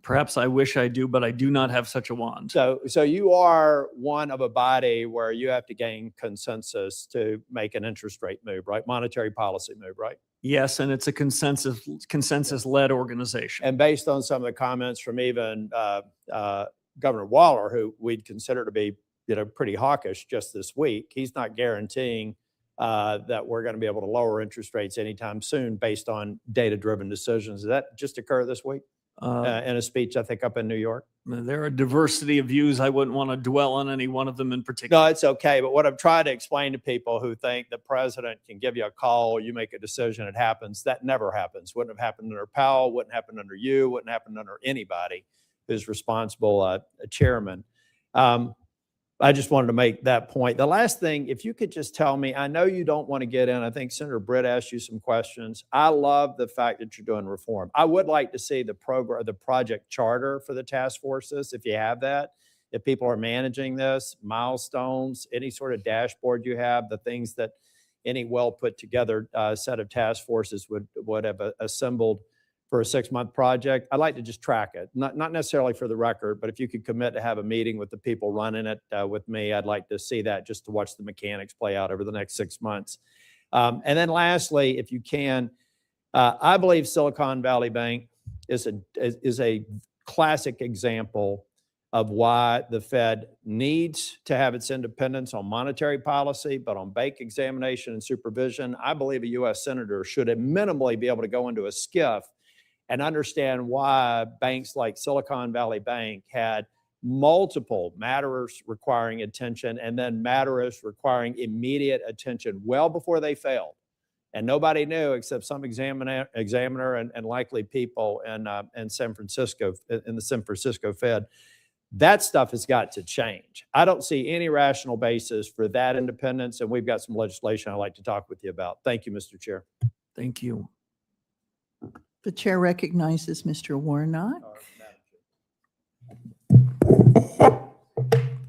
Perhaps I wish I do, but I do not have such a wand. So you are one of a body where you have to gain consensus to make an interest rate move, right? Monetary policy move, right? Yes, and it's a consensus-led organization. And based on some of the comments from even Governor Waller, who we'd consider to be, pretty hawkish just this week, he's not guaranteeing that we're going to be able to lower interest rates anytime soon based on data-driven decisions. Did that just occur this week in a speech, I think, up in New York? There are a diversity of views. I wouldn't want to dwell on any one of them in particular. No, it's okay. But what I'm trying to explain to people who think the president can give you a call, you make a decision, it happens. That never happens. Wouldn't have happened under Powell, wouldn't happen under you, wouldn't happen under anybody who's responsible chairman. I just wanted to make that point. The last thing, if you could just tell me, I know you don't want to get in. I think Senator Britt asked you some questions. I love the fact that you're doing reform. I would like to see the project charter for the task forces, if you have that. If people are managing this, milestones, any sort of dashboard you have, the things that any well put together set of task forces would have assembled for a 6-month project. I'd like to just track it, not necessarily for the record, but if you could commit to have a meeting with the people running it with me, I'd like to see that just to watch the mechanics play out over the next 6 months. And then lastly, if you can, I believe Silicon Valley Bank is a classic example of why the Fed needs to have its independence on monetary policy, but on bank examination and supervision, I believe a U.S. senator should minimally be able to go into a SCIF and understand why banks like Silicon Valley Bank had multiple matters requiring attention and then matters requiring immediate attention well before they failed. And nobody knew except some examiner and likely people in San Francisco, in the San Francisco Fed. That stuff has got to change. I don't see any rational basis for that independence, and we've got some legislation I'd like to talk with you about. Thank you, Mr. Chair. Thank you. The chair recognizes Mr. Warnock.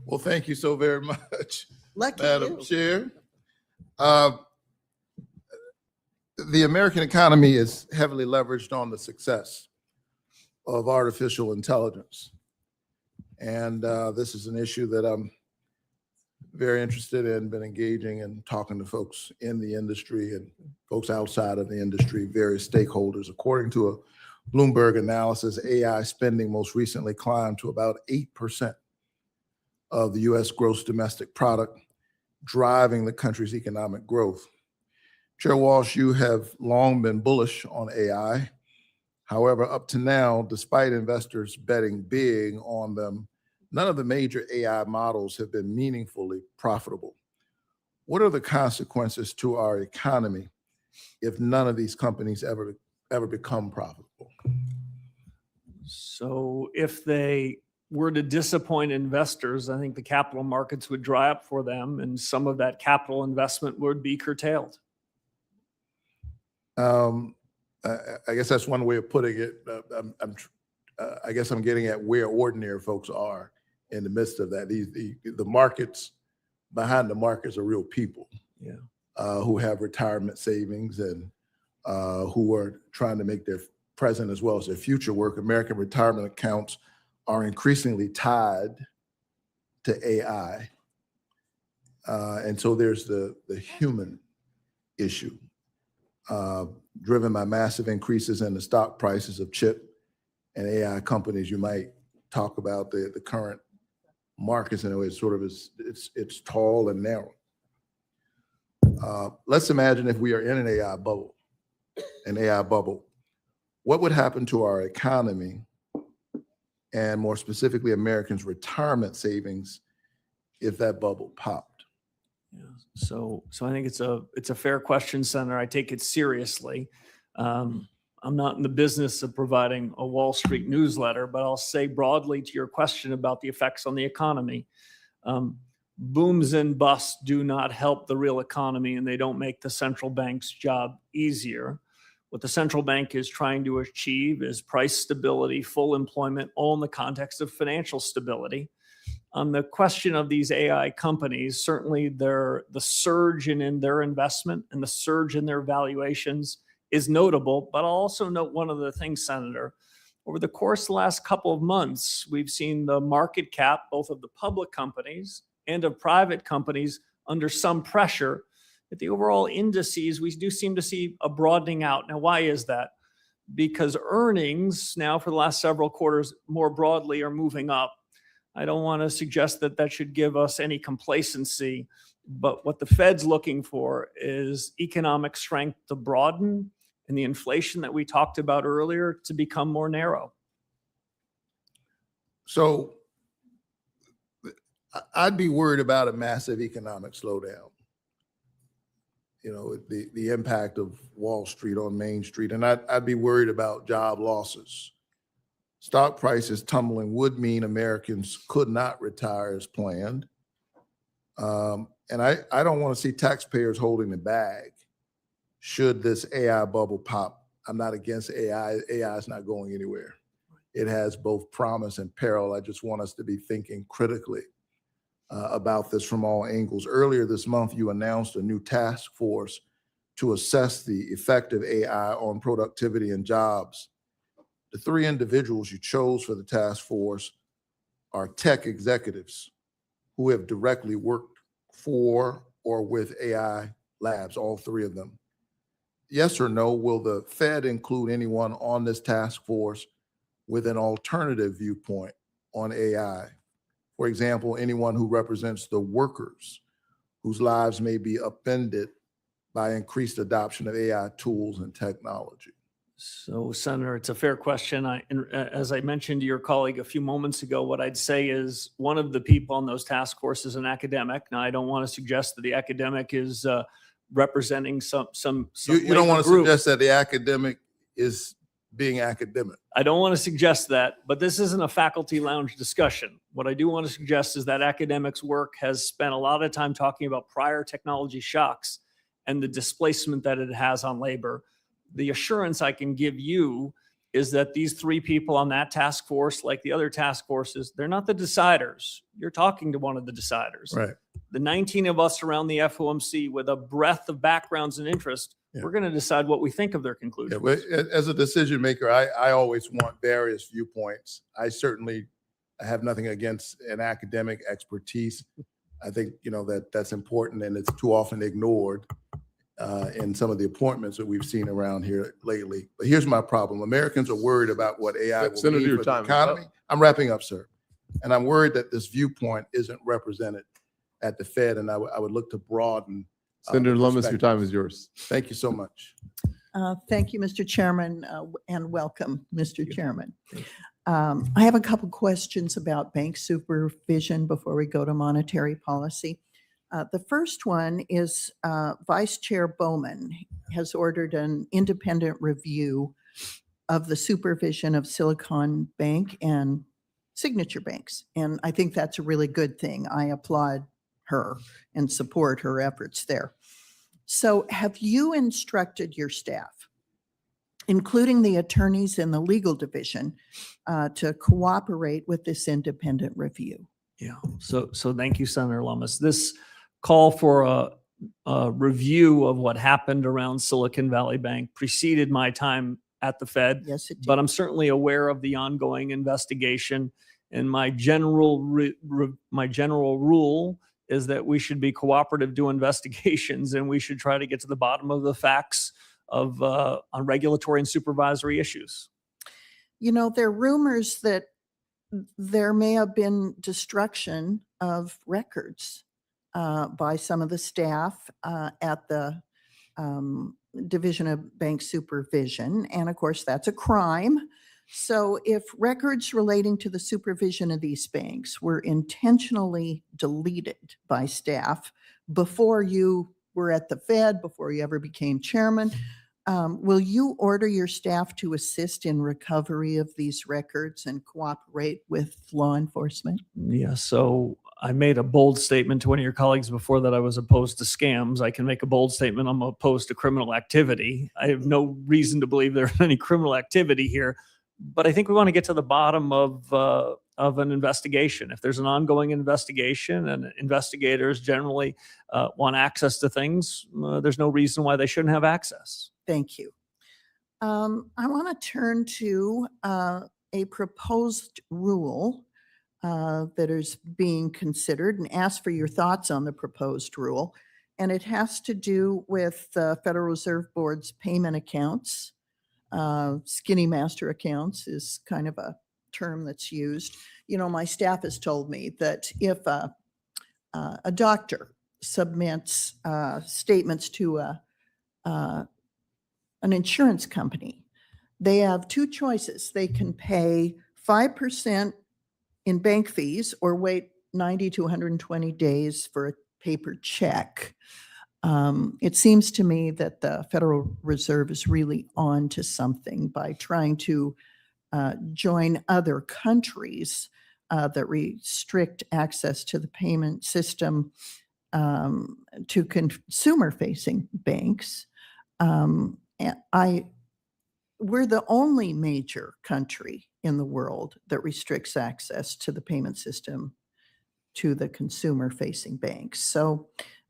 Well, thank you so very much, Lucky Madam you. Chair. The American economy is heavily leveraged on the success of artificial intelligence. And this is an issue that I'm very interested in, been engaging and talking to folks in the industry and folks outside of the industry, various stakeholders. According to a Bloomberg analysis, AI spending most recently climbed to about 8% of the US gross domestic product, driving the country's economic growth. Chair Walsh, you have long been bullish on AI. However, up to now, despite investors betting big on them, none of the major AI models have been meaningfully profitable. What are the consequences to our economy if none of these companies ever become profitable? So if they were to disappoint investors, I think the capital markets would dry up for them and some of that capital investment would be curtailed. I guess that's one way of putting it. I guess I'm getting at where ordinary folks are in the midst of that. The markets, behind the markets are real people, who have retirement savings and who are trying to make their present as well as their future work, American retirement accounts are increasingly tied to AI. And so there's the human issue, driven by massive increases in the stock prices of chip and AI companies. You might talk about the current markets in a way it's sort of it's tall and narrow. Let's imagine if we are in an AI bubble, what would happen to our economy and more specifically Americans' retirement savings if that bubble popped? Yeah. So I think it's a fair question, Senator. I take it seriously. I'm not in the business of providing a Wall Street newsletter, but I'll say broadly to your question about the effects on the economy. Booms and busts do not help the real economy, and they don't make the central bank's job easier. What the central bank is trying to achieve is price stability, full employment, all in the context of financial stability. On the question of these AI companies, certainly the surge in their investment and the surge in their valuations is notable. But I'll also note one other thing, Senator. Over the course of the last couple of months, we've seen the market cap, both of the public companies and of private companies, under some pressure. At the overall indices, we do seem to see a broadening out. Now, why is that? Because earnings now for the last several quarters more broadly are moving up. I don't want to suggest that that should give us any complacency, but what the Fed's looking for is economic strength to broaden and the inflation that we talked about earlier to become more narrow. So I'd be worried about a massive economic slowdown. You know, the impact of Wall Street on Main Street, and I'd be worried about job losses. Stock prices tumbling would mean Americans could not retire as planned. And I don't want to see taxpayers holding the bag should this AI bubble pop. I'm not against AI. AI is not going anywhere. It has both promise and peril. I just want us to be thinking critically about this from all angles. Earlier this month, you announced a new task force to assess the effect of AI on productivity and jobs. The three individuals you chose for the task force are tech executives who have directly worked for or with AI labs, all three of them. Yes or no, will the Fed include anyone on this task force with an alternative viewpoint on AI? For example, anyone who represents the workers whose lives may be upended by increased adoption of AI tools and technology. So, Senator, it's a fair question. As I mentioned to your colleague a few moments ago, what I'd say is one of the people on those task forces is an academic. Now, I don't want to suggest that the academic is representing some You don't want to group. suggest that the academic is being academic. I don't want to suggest that, but this isn't a faculty lounge discussion. What I do want to suggest is that academics' work has spent a lot of time talking about prior technology shocks and the displacement that it has on labor. The assurance I can give you is that these three people on that task force, like the other task forces, they're not the deciders. You're talking to one of the deciders. Right. The 19 of us around the FOMC with a breadth of backgrounds and interest, we're going to decide what we think of their conclusions. Yeah, but as a decision maker, I always want various viewpoints. I certainly have nothing against an academic expertise. I think, you know, that's important and it's too often ignored in some of the appointments that we've seen around here lately. But here's my problem. Americans are worried about what AI will Senator, mean your for the time is economy. up. I'm wrapping up, sir. And I'm worried that this viewpoint isn't represented at the Fed, and I would look to broaden. Senator the Lummis, your perspective. time is yours. Thank you so much. Thank you, Mr. Chairman, and welcome, Mr. Chairman. I have a couple questions about bank supervision before we go to monetary policy. The first one is Vice Chair Bowman has ordered an independent review of the supervision of Silicon Bank and Signature Banks. And I think that's a really good thing. I applaud her and support her efforts there. So have you instructed your staff, including the attorneys in the legal division, to cooperate with this independent review? Yeah. So thank you, Senator Lummis. This call for a review of what happened around Silicon Valley Bank preceded my time at the Fed. Yes, it But did. I'm certainly aware of the ongoing investigation. And my general rule is that we should be cooperative to investigations, and we should try to get to the bottom of the facts of on regulatory and supervisory issues. You know, there are rumors that there may have been destruction of records by some of the staff at the Division of Bank Supervision. And of course, that's a crime. So if records relating to the supervision of these banks were intentionally deleted by staff before you were at the Fed, before you ever became chairman, will you order your staff to assist in recovery of these records and cooperate with law enforcement? Yeah, so I made a bold statement to one of your colleagues before that I was opposed to scams. I can make a bold statement I'm opposed to criminal activity. I have no reason to believe there's any criminal activity here, but I think we want to get to the bottom of an investigation. If there's an ongoing investigation and investigators generally want access to things, there's no reason why they shouldn't have access. Thank you. I want to turn to a proposed rule that is being considered and ask for your thoughts on the proposed rule. And it has to do with the Federal Reserve Board's payment accounts. Skinny master accounts is kind of a term that's used. You know, my staff has told me that if a doctor submits statements to an insurance company, they have two choices. They can pay 5% in bank fees or wait 90 to 120 days for a paper check. It seems to me that the Federal Reserve is really on to something by trying to join other countries that restrict access to the payment system to consumer-facing banks. We're the only major country in the world that restricts access to the payment system to the consumer-facing banks. So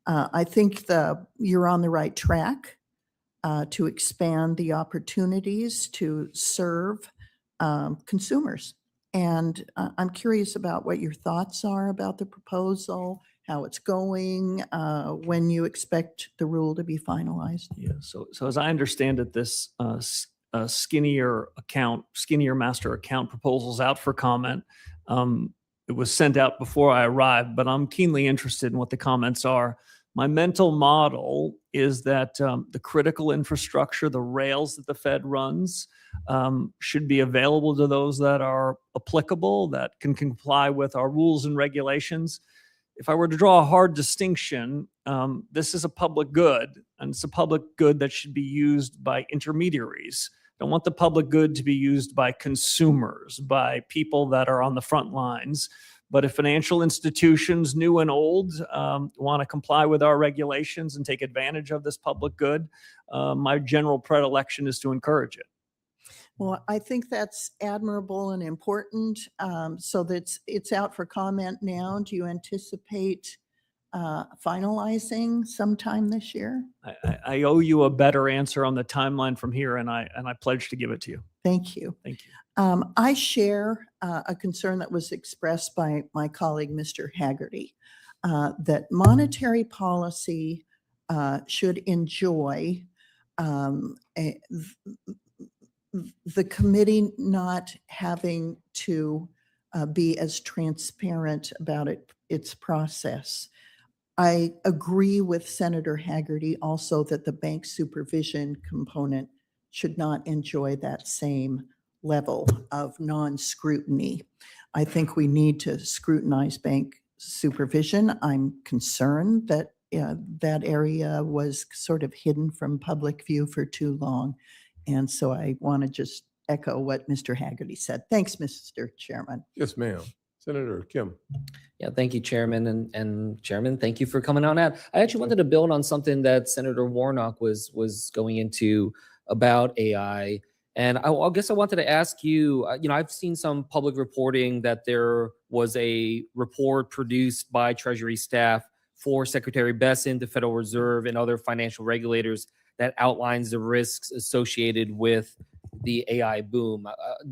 I think you're on the right track to expand the opportunities to serve consumers. And I'm curious about what your thoughts are about the proposal, how it's going, when you expect the rule to be finalized. Yeah. So as I understand it, this skinnier master account proposal's out for comment. It was sent out before I arrived, but I'm keenly interested in what the comments are. My mental model is that the critical infrastructure, the rails that the Fed runs, should be available to those that are applicable, that can comply with our rules and regulations. If I were to draw a hard distinction, this is a public good, and it's a public good that should be used by intermediaries. I don't want the public good to be used by consumers, by people that are on the front lines. But if financial institutions, new and old, want to comply with our regulations and take advantage of this public good, my general predilection is to encourage it. Well, I think that's admirable and important. So it's out for comment now. Do you anticipate finalizing sometime this year? I owe you a better answer on the timeline from here, and I pledge to give it to you. Thank you. Thank you. I share a concern that was expressed by my colleague, Mr. Haggerty, that monetary policy should enjoy the committee not having to be as transparent about its process. I agree with Senator Haggerty also that the bank supervision component should not enjoy that same level of non-scrutiny. I think we need to scrutinize bank supervision. I'm concerned that that area was sort of hidden from public view for too long. And so I want to just echo what Mr. Haggerty said. Thanks, Mr. Chairman. Yes, ma'am. Senator Kim. Yeah, thank you, Chairman. And Chairman, thank you for coming on out. I actually wanted to build on something that Senator Warnock was going into about AI. And I guess I wanted to ask you, I've seen some public reporting that there was a report produced by Treasury staff for Secretary Besson, the Federal Reserve, and other financial regulators that outlines the risks associated with the AI boom.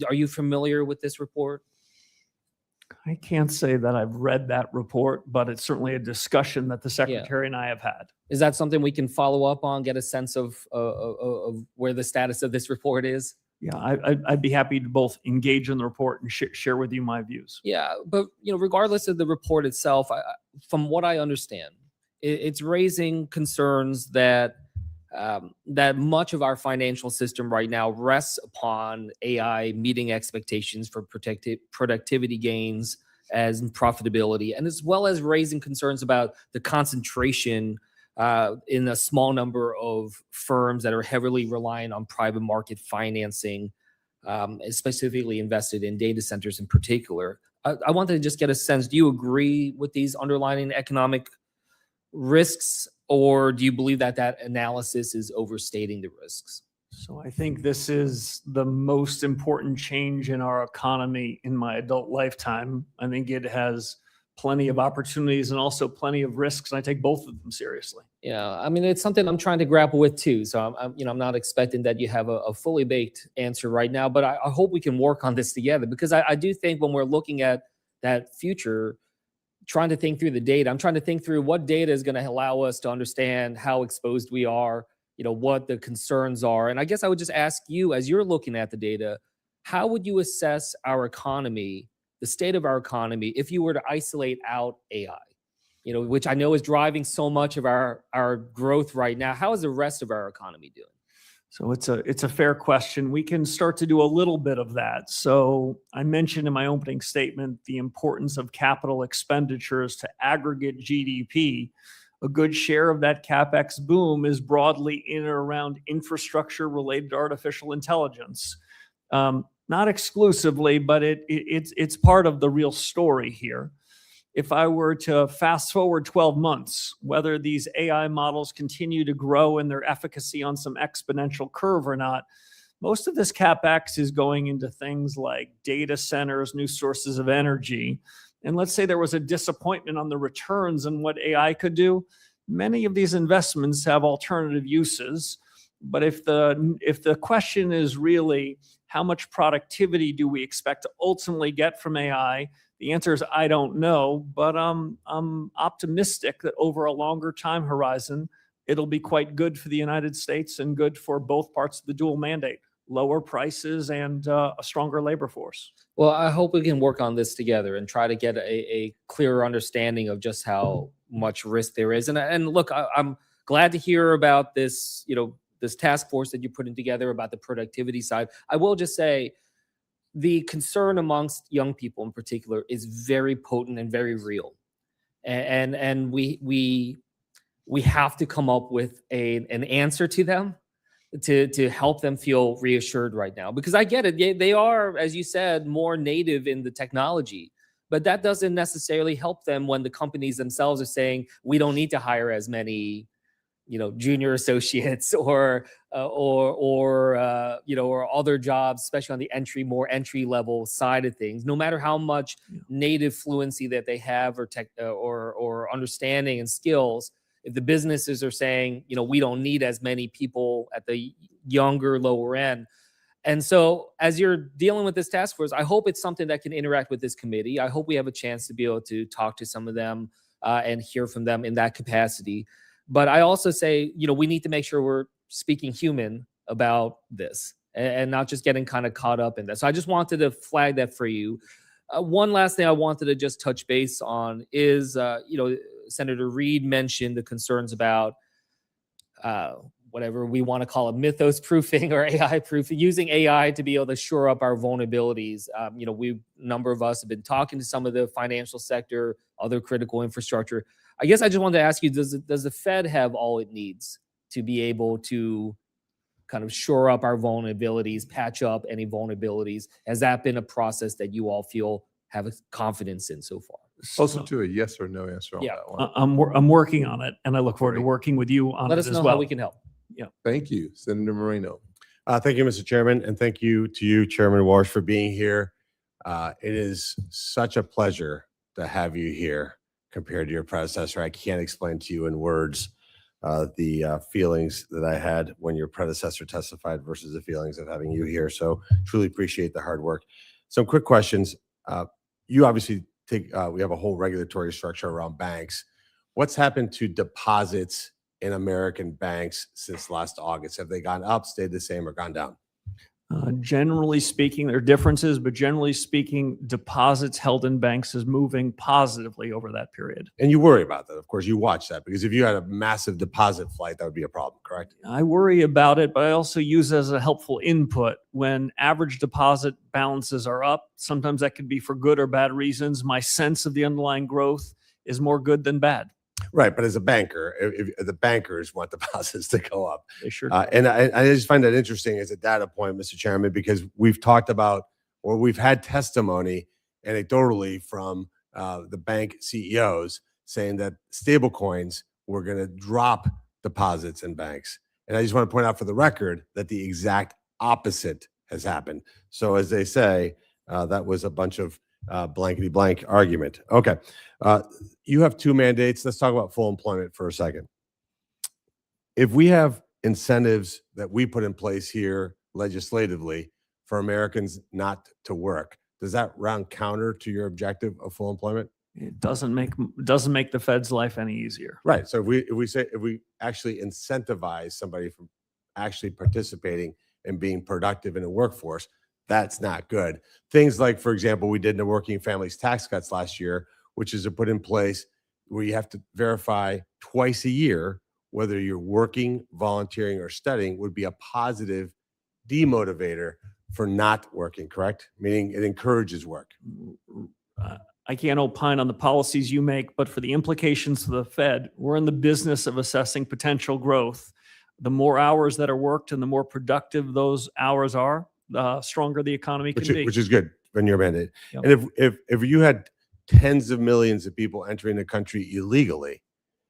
Are you familiar with this report? I can't say that I've read that report, but it's certainly a discussion that the secretary and I have had. Is that something we can follow up on, get a sense of where the status of this report is? Yeah, I'd be happy to both engage in the report and share with you my views. Yeah, but regardless of the report itself, from what I understand, it's raising concerns that that much of our financial system right now rests upon AI meeting expectations for productivity gains as profitability, and as well as raising concerns about the concentration in a small number of firms that are heavily reliant on private market financing, specifically invested in data centers in particular. I wanted to just get a sense, do you agree with these underlying economic risks, or do you believe that that analysis is overstating the risks? So I think this is the most important change in our economy in my adult lifetime. I think it has plenty of opportunities and also plenty of risks, and I take both of them seriously. Yeah, I mean, it's something I'm trying to grapple with too. So I'm not expecting that you have a fully baked answer right now, but I hope we can work on this together, because I do think when we're looking at that future, trying to think through the data, I'm trying to think through what data is going to allow us to understand how exposed we are, what the concerns are. And I guess I would just ask you, as you're looking at the data, how would you assess our economy, the state of our economy, if you were to isolate out AI, which I know is driving so much of our growth right now? How is the rest of our economy doing? So it's a fair question. We can start to do a little bit of that. So I mentioned in my opening statement the importance of capital expenditures to aggregate GDP. A good share of that CapEx boom is broadly in or around infrastructure related to artificial intelligence. Not exclusively, but it's part of the real story here. If I were to fast forward 12 months, whether these AI models continue to grow in their efficacy on some exponential curve or not, most of this CapEx is going into things like data centers, new sources of energy. And let's say there was a disappointment on the returns and what AI could do. Many of these investments have alternative uses. But if the question is really how much productivity do we expect to ultimately get from AI, the answer is I don't know, but I'm optimistic that over a longer time horizon, it'll be quite good for the United States and good for both parts of the dual mandate, lower prices and a stronger labor force. Well, I hope we can work on this together and try to get a clearer understanding of just how much risk there is. And look, I'm glad to hear about this, this task force that you're putting together about the productivity side. I will just say, the concern amongst young people in particular is very potent and very real. And we have to come up with an answer to them to help them feel reassured right now. Because I get it. They are, as you said, more native in the technology. But that doesn't necessarily help them when the companies themselves are saying, we don't need to hire as many junior associates or other jobs, especially on the more entry level side of things. No matter how much native fluency that they have or understanding and skills, if the businesses are saying, we don't need as many people at the younger, lower end. And so as you're dealing with this task force, I hope it's something that can interact with this committee. I hope we have a chance to be able to talk to some of them and hear from them in that capacity. But I also say, we need to make sure we're speaking human about this and not just getting kind of caught up in that. So I just wanted to flag that for you. One last thing I wanted to just touch base on is, Senator Reid mentioned the concerns about whatever we want to call it, mythos proofing or AI proofing, using AI to be able to shore up our vulnerabilities. A number of us have been talking to some of the financial sector, other critical infrastructure. I guess I just wanted to ask you, does the Fed have all it needs to be able to kind of shore up our vulnerabilities, patch up any vulnerabilities? Has that been a process that you all feel have a confidence in so far? Closer to a yes or no answer on that one. I'm working on it, and I look forward to working with you on Let it us as know well. how we can help. Yeah. Thank you, Senator Moreno. Thank you, Mr. Chairman, and thank you to you, Chairman Warsh, for being here. It is such a pleasure to have you here compared to your predecessor. I can't explain to you in words the feelings that I had when your predecessor testified versus the feelings of having you here. So truly appreciate the hard work. Some quick questions. You obviously we have a whole regulatory structure around banks. What's happened to deposits in American banks since last August? Have they gone up, stayed the same, or gone down? Generally speaking, there are differences, but generally speaking, deposits held in banks is moving positively over that period. And you worry about that. Of course, you watch that because if you had a massive deposit flight, that would be a problem, correct? I worry about it, but I also use it as a helpful input. When average deposit balances are up, sometimes that could be for good or bad reasons. My sense of the underlying growth is more good than bad. Right, but as a banker, if the bankers want deposits to go up. They sure And I just find that interesting as a data point, Mr. Chairman, because we've talked about, or we've had testimony anecdotally from the bank CEOs saying that stable coins were going to drop deposits in banks. And I just want to point out for the record that the exact opposite has happened. So as they say, that was a bunch of blankety blank argument. Okay. You have two mandates. Let's talk about full employment for a second. If we have incentives that we put in place here legislatively for Americans not to work, does that round counter to your objective of full employment? It doesn't make the Fed's life any easier. Right. So if we actually incentivize somebody from actually participating and being productive in a workforce, that's not good. Things like, for example, we did in the working families tax cuts last year, which is to put in place where you have to verify twice a year whether you're working, volunteering, or studying, would be a positive demotivator for not working, correct? Meaning it encourages work. I can't opine on the policies you make, but for the implications to the Fed, we're in the business of assessing potential growth. The more hours that are worked and the more productive those hours are, the stronger the economy can be. Which is good in your mandate. Yep. And if you had tens of millions of people entering the country illegally,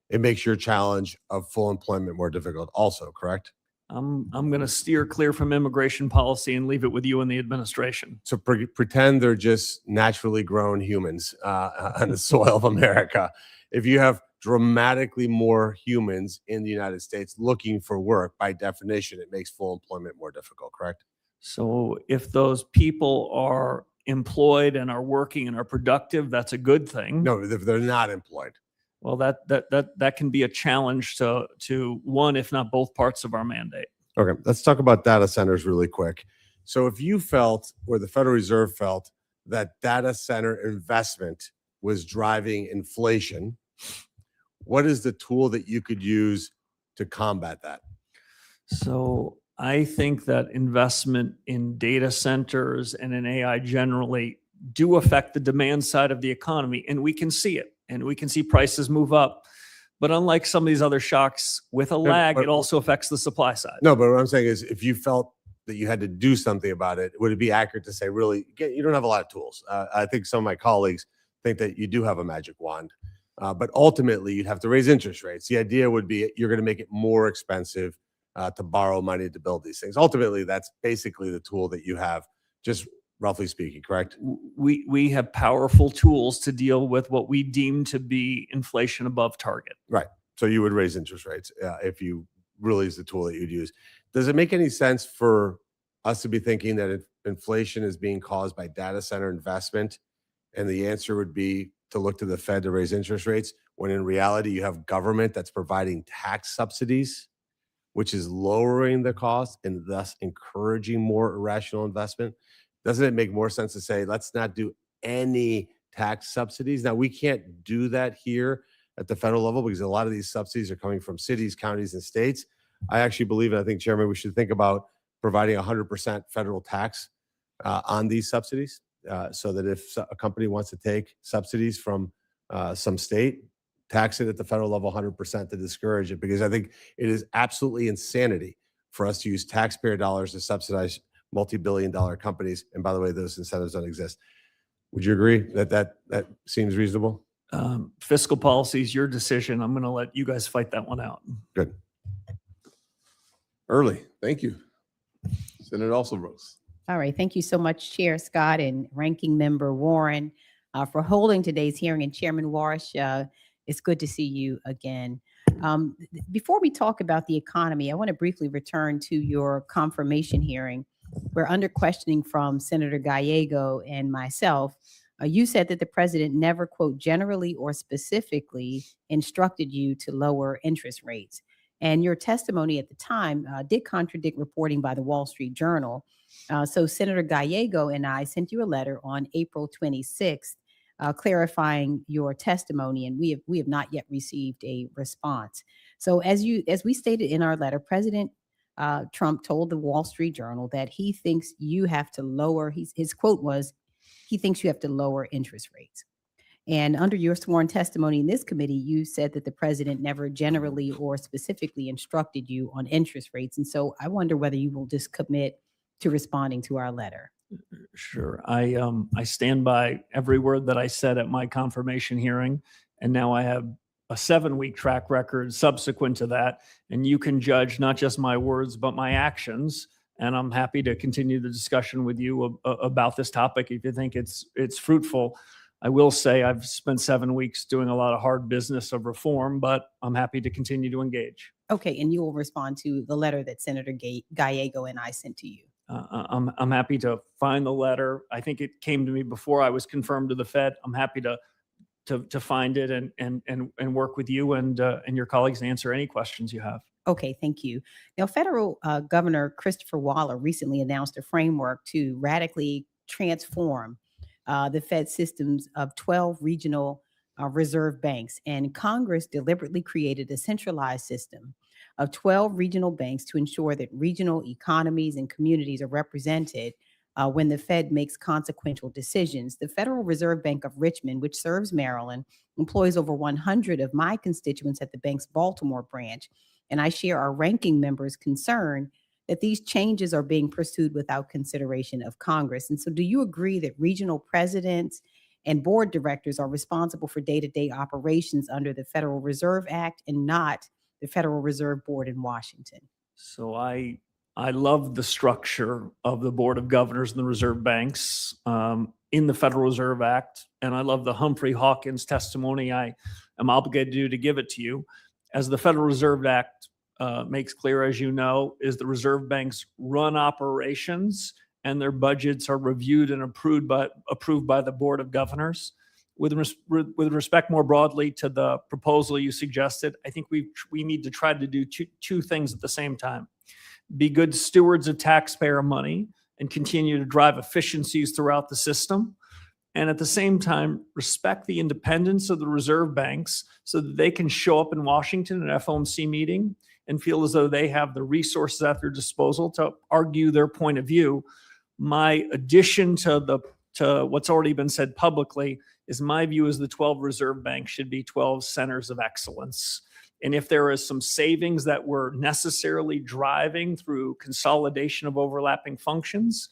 it makes your challenge of full employment more difficult also, correct? I'm going to steer clear from immigration policy and leave it with you and the administration. So pretend they're just naturally grown humans on the soil of America. If you have dramatically more humans in the United States looking for work, by definition, it makes full employment more difficult, correct? So if those people are employed and are working and are productive, that's a good thing. No, if they're not employed. Well, that can be a challenge to one, if not both parts of our mandate. Okay, let's talk about data centers really quick. So if you felt, or the Federal Reserve felt, that data center investment was driving inflation, what is the tool that you could use to combat that? So I think that investment in data centers and in AI generally do affect the demand side of the economy, and we can see it, and we can see prices move up. But unlike some of these other shocks, with a lag, it also affects the supply side. No, but what I'm saying is, if you felt that you had to do something about it, would it be accurate to say, really, you don't have a lot of tools? I think some of my colleagues think that you do have a magic wand, but ultimately you'd have to raise interest rates. The idea would be you're going to make it more expensive to borrow money to build these things. Ultimately, that's basically the tool that you have, just roughly speaking, correct? We have powerful tools to deal with what we deem to be inflation above target. Right. So you would raise interest rates if you really is the tool that you'd use. Does it make any sense for us to be thinking that if inflation is being caused by data center investment, and the answer would be to look to the Fed to raise interest rates, when in reality you have government that's providing tax subsidies, which is lowering the cost and thus encouraging more irrational investment? Doesn't it make more sense to say, let's not do any tax subsidies? Now, we can't do that here at the federal level because a lot of these subsidies are coming from cities, counties, and states. I actually believe, and I think, Chairman, we should think about providing 100% federal tax on these subsidies so that if a company wants to take subsidies from some state, tax it at the federal level 100% to discourage it, because I think it is absolutely insanity for us to use taxpayer dollars to subsidize multi-billion-dollar companies. And by the way, those incentives don't exist. Would you agree that that seems reasonable? Fiscal policy is your decision. I'm going to let you guys fight that one out. Good. Early. Thank you. Senator Rose. All right. Thank you so much, Chair Scott and Ranking Member Warren, for holding today's hearing. And Chairman Warsh, it's good to see you again. Before we talk about the economy, I want to briefly return to your confirmation hearing, where under questioning from Senator Gallego and myself, you said that the president never, quote, generally or specifically instructed you to lower interest rates. And your testimony at the time did contradict reporting by the Wall Street Journal. So Senator Gallego and I sent you a letter on April 26th clarifying your testimony, and we have not yet received a response. So as we stated in our letter, President Trump told the Wall Street Journal that he thinks you have to lower. His quote was, he thinks you have to lower interest rates. And under your sworn testimony in this committee, you said that the president never generally or specifically instructed you on interest rates. And so I wonder whether you will just commit to responding to our letter. Sure. I stand by every word that I said at my confirmation hearing, and now I have a 7-week track record subsequent to that, and you can judge not just my words but my actions. And I'm happy to continue the discussion with you about this topic if you think it's fruitful. I will say I've spent 7 weeks doing a lot of hard business of reform, but I'm happy to continue to engage. Okay, and you will respond to the letter that Senator Gallego and I sent to you. I'm happy to find the letter. I think it came to me before I was confirmed to the Fed. I'm happy to find it and work with you and your colleagues and answer any questions you have. Okay, thank you. Now, federal Governor Christopher Waller recently announced a framework to radically transform the Fed systems of 12 regional reserve banks. And Congress deliberately created a centralized system of 12 regional banks to ensure that regional economies and communities are represented when the Fed makes consequential decisions. The Federal Reserve Bank of Richmond, which serves Maryland, employs over 100 of my constituents at the bank's Baltimore branch. And I share our ranking members' concern that these changes are being pursued without consideration of Congress. And so do you agree that regional presidents and board directors are responsible for day-to-day operations under the Federal Reserve Act and not the Federal Reserve Board in Washington? So I love the structure of the Board of Governors and the Reserve Banks in the Federal Reserve Act. And I love the Humphrey Hawkins testimony I am obligated to give it to you. As the Federal Reserve Act makes clear, as you know, is the reserve banks run operations and their budgets are reviewed and approved by the Board of Governors. With respect more broadly to the proposal you suggested, I think we need to try to do two things at the same time. Be good stewards of taxpayer money and continue to drive efficiencies throughout the system. And at the same time, respect the independence of the reserve banks so that they can show up in Washington at an FOMC meeting and feel as though they have the resources at their disposal to argue their point of view. My addition to what's already been said publicly is my view is the 12 reserve banks should be 12 centers of excellence. And if there is some savings that we're necessarily driving through consolidation of overlapping functions,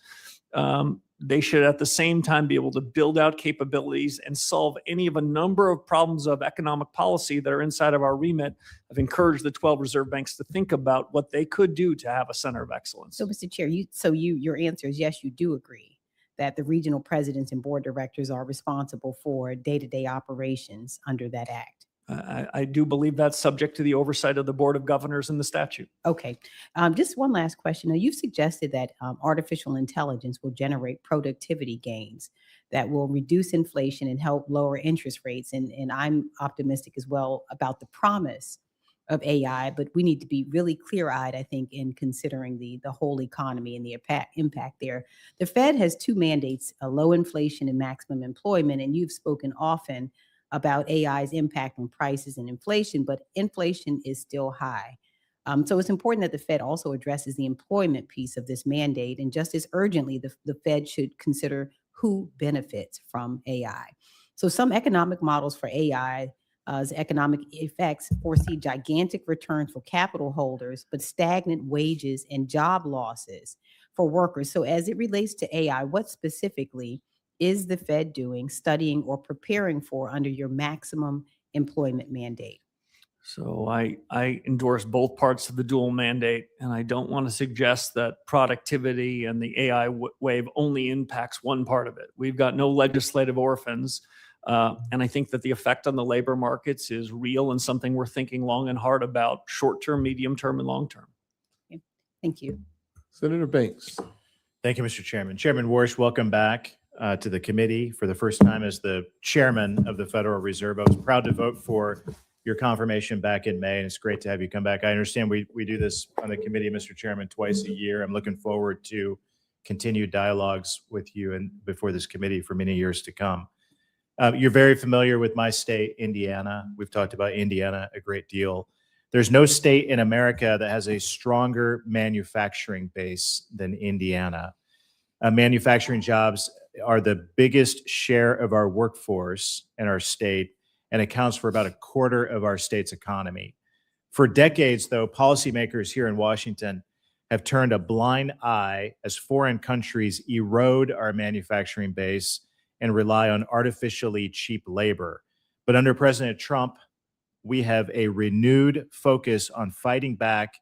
they should at the same time be able to build out capabilities and solve any of a number of problems of economic policy that are inside of our remit. I've encouraged the 12 reserve banks to think about what they could do to have a center of excellence. So, Mr. Chair, your answer is yes, you do agree that the regional presidents and board directors are responsible for day-to-day operations under that act. I do believe that's subject to the oversight of the Board of Governors and the statute. Okay. Just one last question. Now, you've suggested that artificial intelligence will generate productivity gains that will reduce inflation and help lower interest rates. And I'm optimistic as well about the promise of AI, but we need to be really clear-eyed, I think, in considering the whole economy and the impact there. The Fed has two mandates, low inflation and maximum employment, and you've spoken often about AI's impact on prices and inflation, but inflation is still high. So it's important that the Fed also addresses the employment piece of this mandate. And just as urgently, the Fed should consider who benefits from AI. So some economic models for AI's economic effects foresee gigantic returns for capital holders, but stagnant wages and job losses for workers. So as it relates to AI, what specifically is the Fed doing, studying, or preparing for under your maximum employment mandate? So I endorse both parts of the dual mandate, and I don't want to suggest that productivity and the AI wave only impacts one part of it. We've got no legislative orphans. And I think that the effect on the labor markets is real and something we're thinking long and hard about, short-term, medium-term, and long-term. Thank you. Senator Banks. Thank you, Mr. Chairman. Chairman Warsh, welcome back to the committee for the first time as the chairman of the Federal Reserve. I was proud to vote for your confirmation back in May, and it's great to have you come back. I understand we do this on the committee, Mr. Chairman, twice a year. I'm looking forward to continued dialogues with you and before this committee for many years to come. You're very familiar with my state, Indiana. We've talked about Indiana a great deal. There's no state in America that has a stronger manufacturing base than Indiana. Manufacturing jobs are the biggest share of our workforce in our state and accounts for about a quarter of our state's economy. For decades, though, policymakers here in Washington have turned a blind eye as foreign countries erode our manufacturing base and rely on artificially cheap labor. But under President Trump, we have a renewed focus on fighting back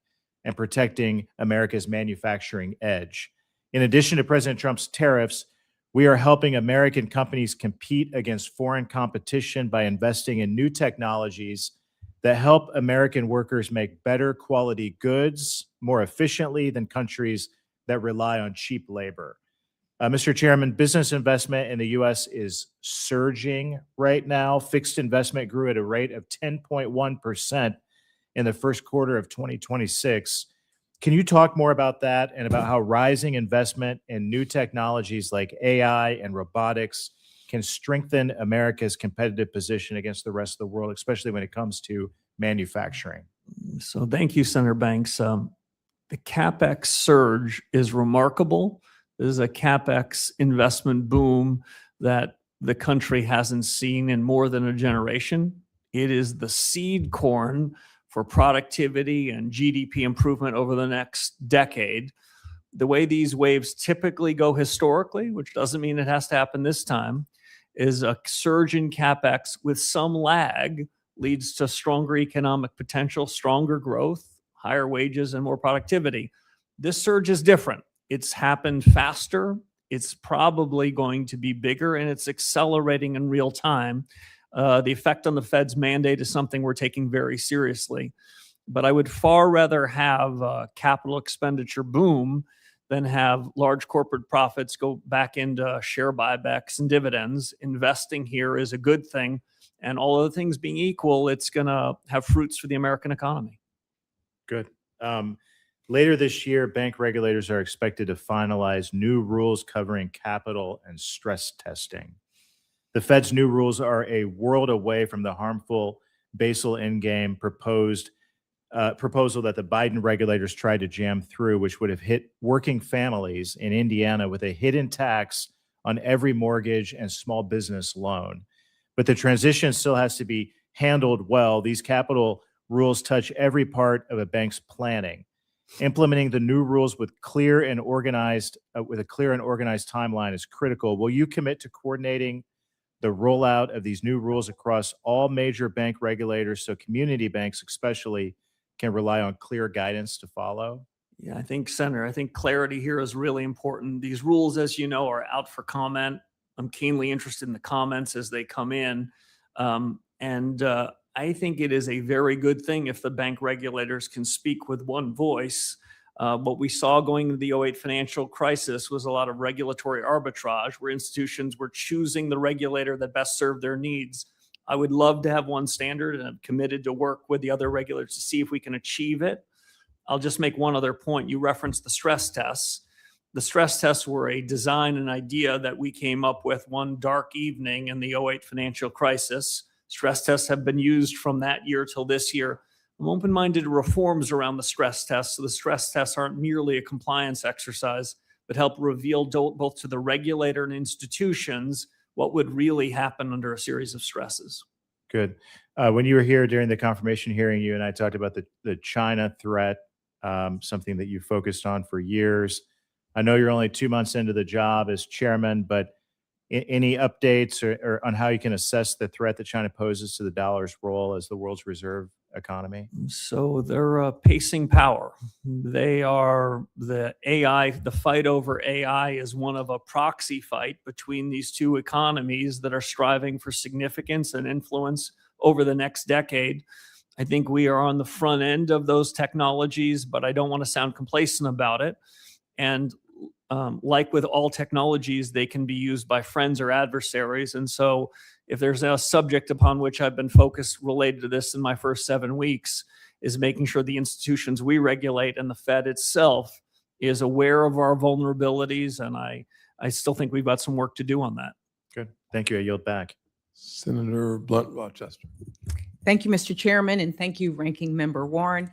and protecting America's manufacturing edge. In addition to President Trump's tariffs, we are helping American companies compete against foreign competition by investing in new technologies that help American workers make better quality goods more efficiently than countries that rely on cheap labor. Mr. Chairman, business investment in the U.S. is surging right now. Fixed investment grew at a rate of 10.1% in the first quarter of 2026. Can you talk more about that and about how rising investment in new technologies like AI and robotics can strengthen America's competitive position against the rest of the world, especially when it comes to manufacturing? So thank you, Senator Banks. The CapEx surge is remarkable. This is a CapEx investment boom that the country hasn't seen in more than a generation. It is the seed corn for productivity and GDP improvement over the next decade. The way these waves typically go historically, which doesn't mean it has to happen this time, is a surge in CapEx with some lag leads to stronger economic potential, stronger growth, higher wages, and more productivity. This surge is different. It's happened faster. It's probably going to be bigger, and it's accelerating in real time. The effect on the Fed's mandate is something we're taking very seriously. But I would far rather have a capital expenditure boom than have large corporate profits go back into share buybacks and dividends. Investing here is a good thing. And all other things being equal, it's going to have fruits for the American economy. Good. Later this year, bank regulators are expected to finalize new rules covering capital and stress testing. The Fed's new rules are a world away from the harmful Basel Endgame proposal that the Biden regulators tried to jam through, which would have hit working families in Indiana with a hidden tax on every mortgage and small business loan. But the transition still has to be handled well. These capital rules touch every part of a bank's planning. Implementing the new rules with a clear and organized timeline is critical. Will you commit to coordinating the rollout of these new rules across all major bank regulators so community banks especially can rely on clear guidance to follow? Yeah, Senator, I think clarity here is really important. These rules, as you know, are out for comment. I'm keenly interested in the comments as they come in. I think it is a very good thing if the bank regulators can speak with one voice. What we saw going into the 2008 financial crisis was a lot of regulatory arbitrage where institutions were choosing the regulator that best served their needs. I would love to have one standard, and I'm committed to work with the other regulators to see if we can achieve it. I'll just make one other point. You referenced the stress tests. The stress tests were a design and idea that we came up with one dark evening in the 2008 financial crisis. Stress tests have been used from that year till this year. I'm open-minded to reforms around the stress tests, so the stress tests aren't merely a compliance exercise, but help reveal both to the regulator and institutions what would really happen under a series of stresses. Good. When you were here during the confirmation hearing, you and I talked about the China threat, something that you focused on for years. I know you're only 2 months into the job as chairman, but Any updates or on how you can assess the threat that China poses to the dollar's role as the world's reserve economy? So they're pacing power. They are the AI, the fight over AI is one of a proxy fight between these two economies that are striving for significance and influence over the next decade. I think we are on the front end of those technologies, but I don't want to sound complacent about it. And like with all technologies, they can be used by friends or adversaries. And so if there's a subject upon which I've been focused related to this in my first 7 weeks, is making sure the institutions we regulate and the Fed itself is aware of our vulnerabilities. And I still think we've got some work to do on that. Good. Thank you. I yield back. Senator Blunt Rochester. Thank you, Mr. Chairman, and thank you, Ranking Member Warren.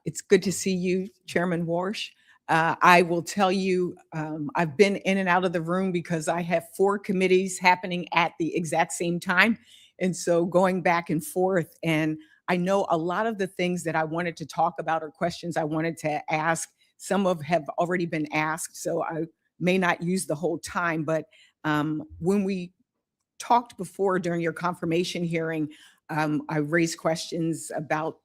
It's good to see you, Chairman Warsh. I will tell you, I've been in and out of the room because I have 4 committees happening at the exact same time. And so going back and forth, and I know a lot of the things that I wanted to talk about or questions I wanted to ask, some of have already been asked, so I may not use the whole time. But when we talked before during your confirmation hearing, I raised questions about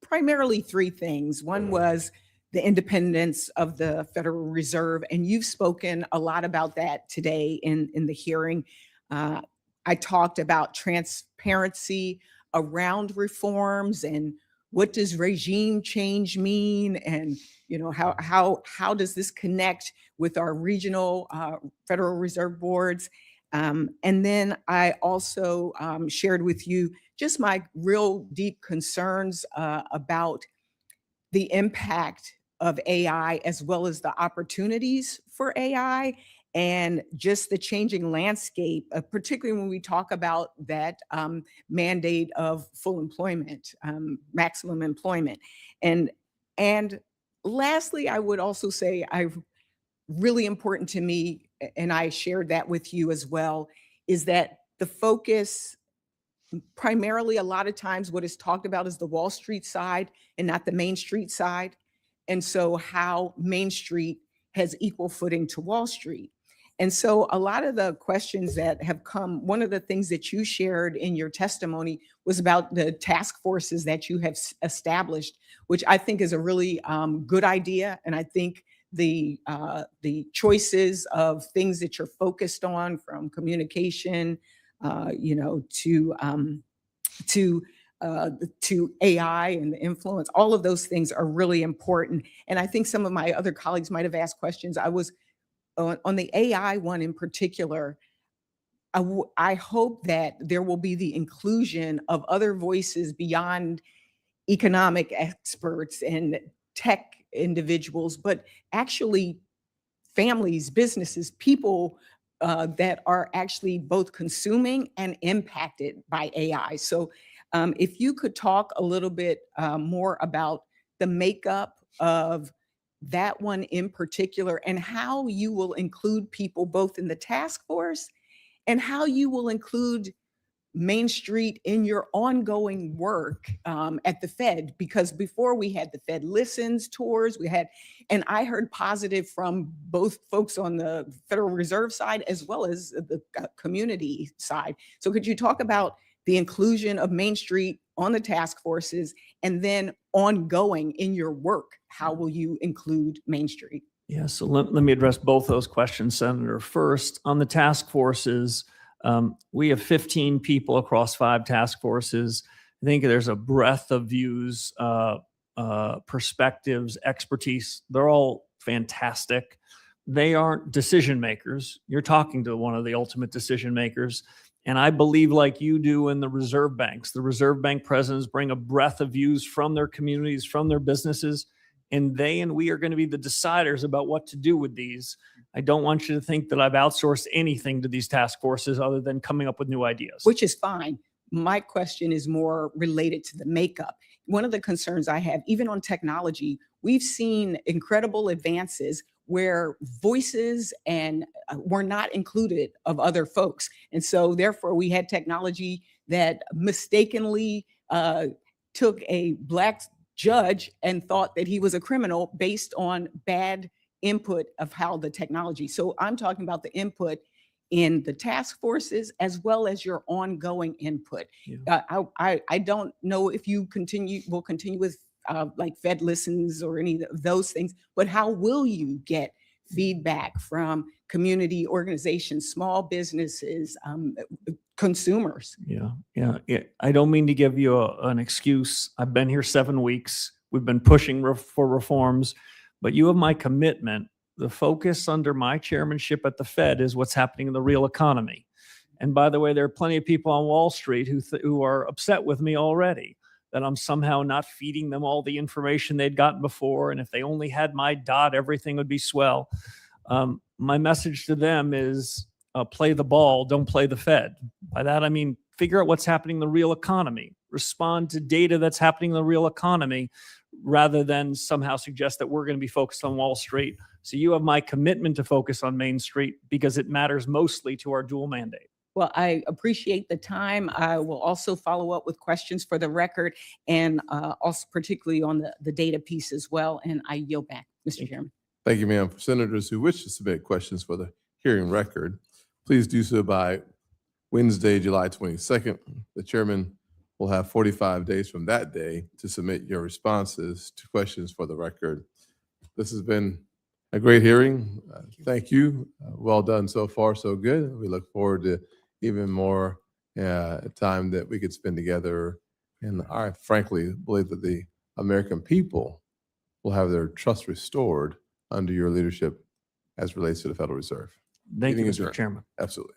primarily 3 things. One was the independence of the Federal Reserve, and you've spoken a lot about that today in the hearing. I talked about transparency around reforms and what does regime change mean, and how does this connect with our regional Federal Reserve boards. And then I also shared with you just my real deep concerns about the impact of AI as well as the opportunities for AI and just the changing landscape, particularly when we talk about that mandate of full employment, maximum employment. And lastly, I would also say really important to me, and I shared that with you as well, is that the focus primarily a lot of times what is talked about is the Wall Street side and not the Main Street side. And so how Main Street has equal footing to Wall Street. And so a lot of the questions that have come, one of the things that you shared in your testimony was about the task forces that you have established, which I think is a really good idea. And I think the choices of things that you're focused on, from communication, to AI and the influence, all of those things are really important. And I think some of my other colleagues might have asked questions. I was on the AI one in particular. I hope that there will be the inclusion of other voices beyond economic experts and tech individuals, but actually families, businesses, people that are actually both consuming and impacted by AI. So if you could talk a little bit more about the makeup of that one in particular and how you will include people both in the task force and how you will include Main Street in your ongoing work at the Fed, because before we had the Fed Listens tours, and I heard positive from both folks on the Federal Reserve side as well as the community side. So could you talk about the inclusion of Main Street on the task forces, and then ongoing in your work, how will you include Main Street? Yeah, so let me address both those questions, Senator. First, on the task forces, we have 15 people across 5 task forces. I think there's a breadth of views, perspectives, expertise. They're all fantastic. They aren't decision makers. You're talking to one of the ultimate decision makers. And I believe, like you do in the reserve banks, the reserve bank presidents bring a breadth of views from their communities, from their businesses, and they and we are going to be the deciders about what to do with these. I don't want you to think that I've outsourced anything to these task forces other than coming up with new ideas. Which is fine. My question is more related to the makeup. One of the concerns I have, even on technology, we've seen incredible advances where voices and were not included of other folks. And so therefore we had technology that mistakenly took a Black judge and thought that he was a criminal based on bad input of how the technology. So I'm talking about the input in the task forces as well as your ongoing input. Yeah. I don't know if you will continue with like Fed Listens or any of those things, but how will you get feedback from community organizations, small businesses, consumers? Yeah. I don't mean to give you an excuse. I've been here 7 weeks. We've been pushing for reforms, but you have my commitment. The focus under my chairmanship at the Fed is what's happening in the real economy. And by the way, there are plenty of people on Wall Street who are upset with me already that I'm somehow not feeding them all the information they'd gotten before. And if they only had my dot, everything would be swell. My message to them is play the ball, don't play the Fed. By that, I mean, figure out what's happening in the real economy, respond to data that's happening in the real economy, rather than somehow suggest that we're going to be focused on Wall Street. So you have my commitment to focus on Main Street because it matters mostly to our dual mandate. Well, I appreciate the time. I will also follow up with questions for the record and also particularly on the data piece as well. And I yield back, Mr. Chairman. Thank you, ma'am. For senators who wish to submit questions for the hearing record, please do so by Wednesday, July 22nd. The chairman will have 45 days from that day to submit your responses to questions for the record. This has been a great hearing. Thank you. Well done so far, so good. We look forward to even more time that we could spend together. And I frankly believe that the American people will have their trust restored under your leadership as relates to the Federal Reserve. Thank you, Meeting is Mr. adjourned. Chairman. Absolutely.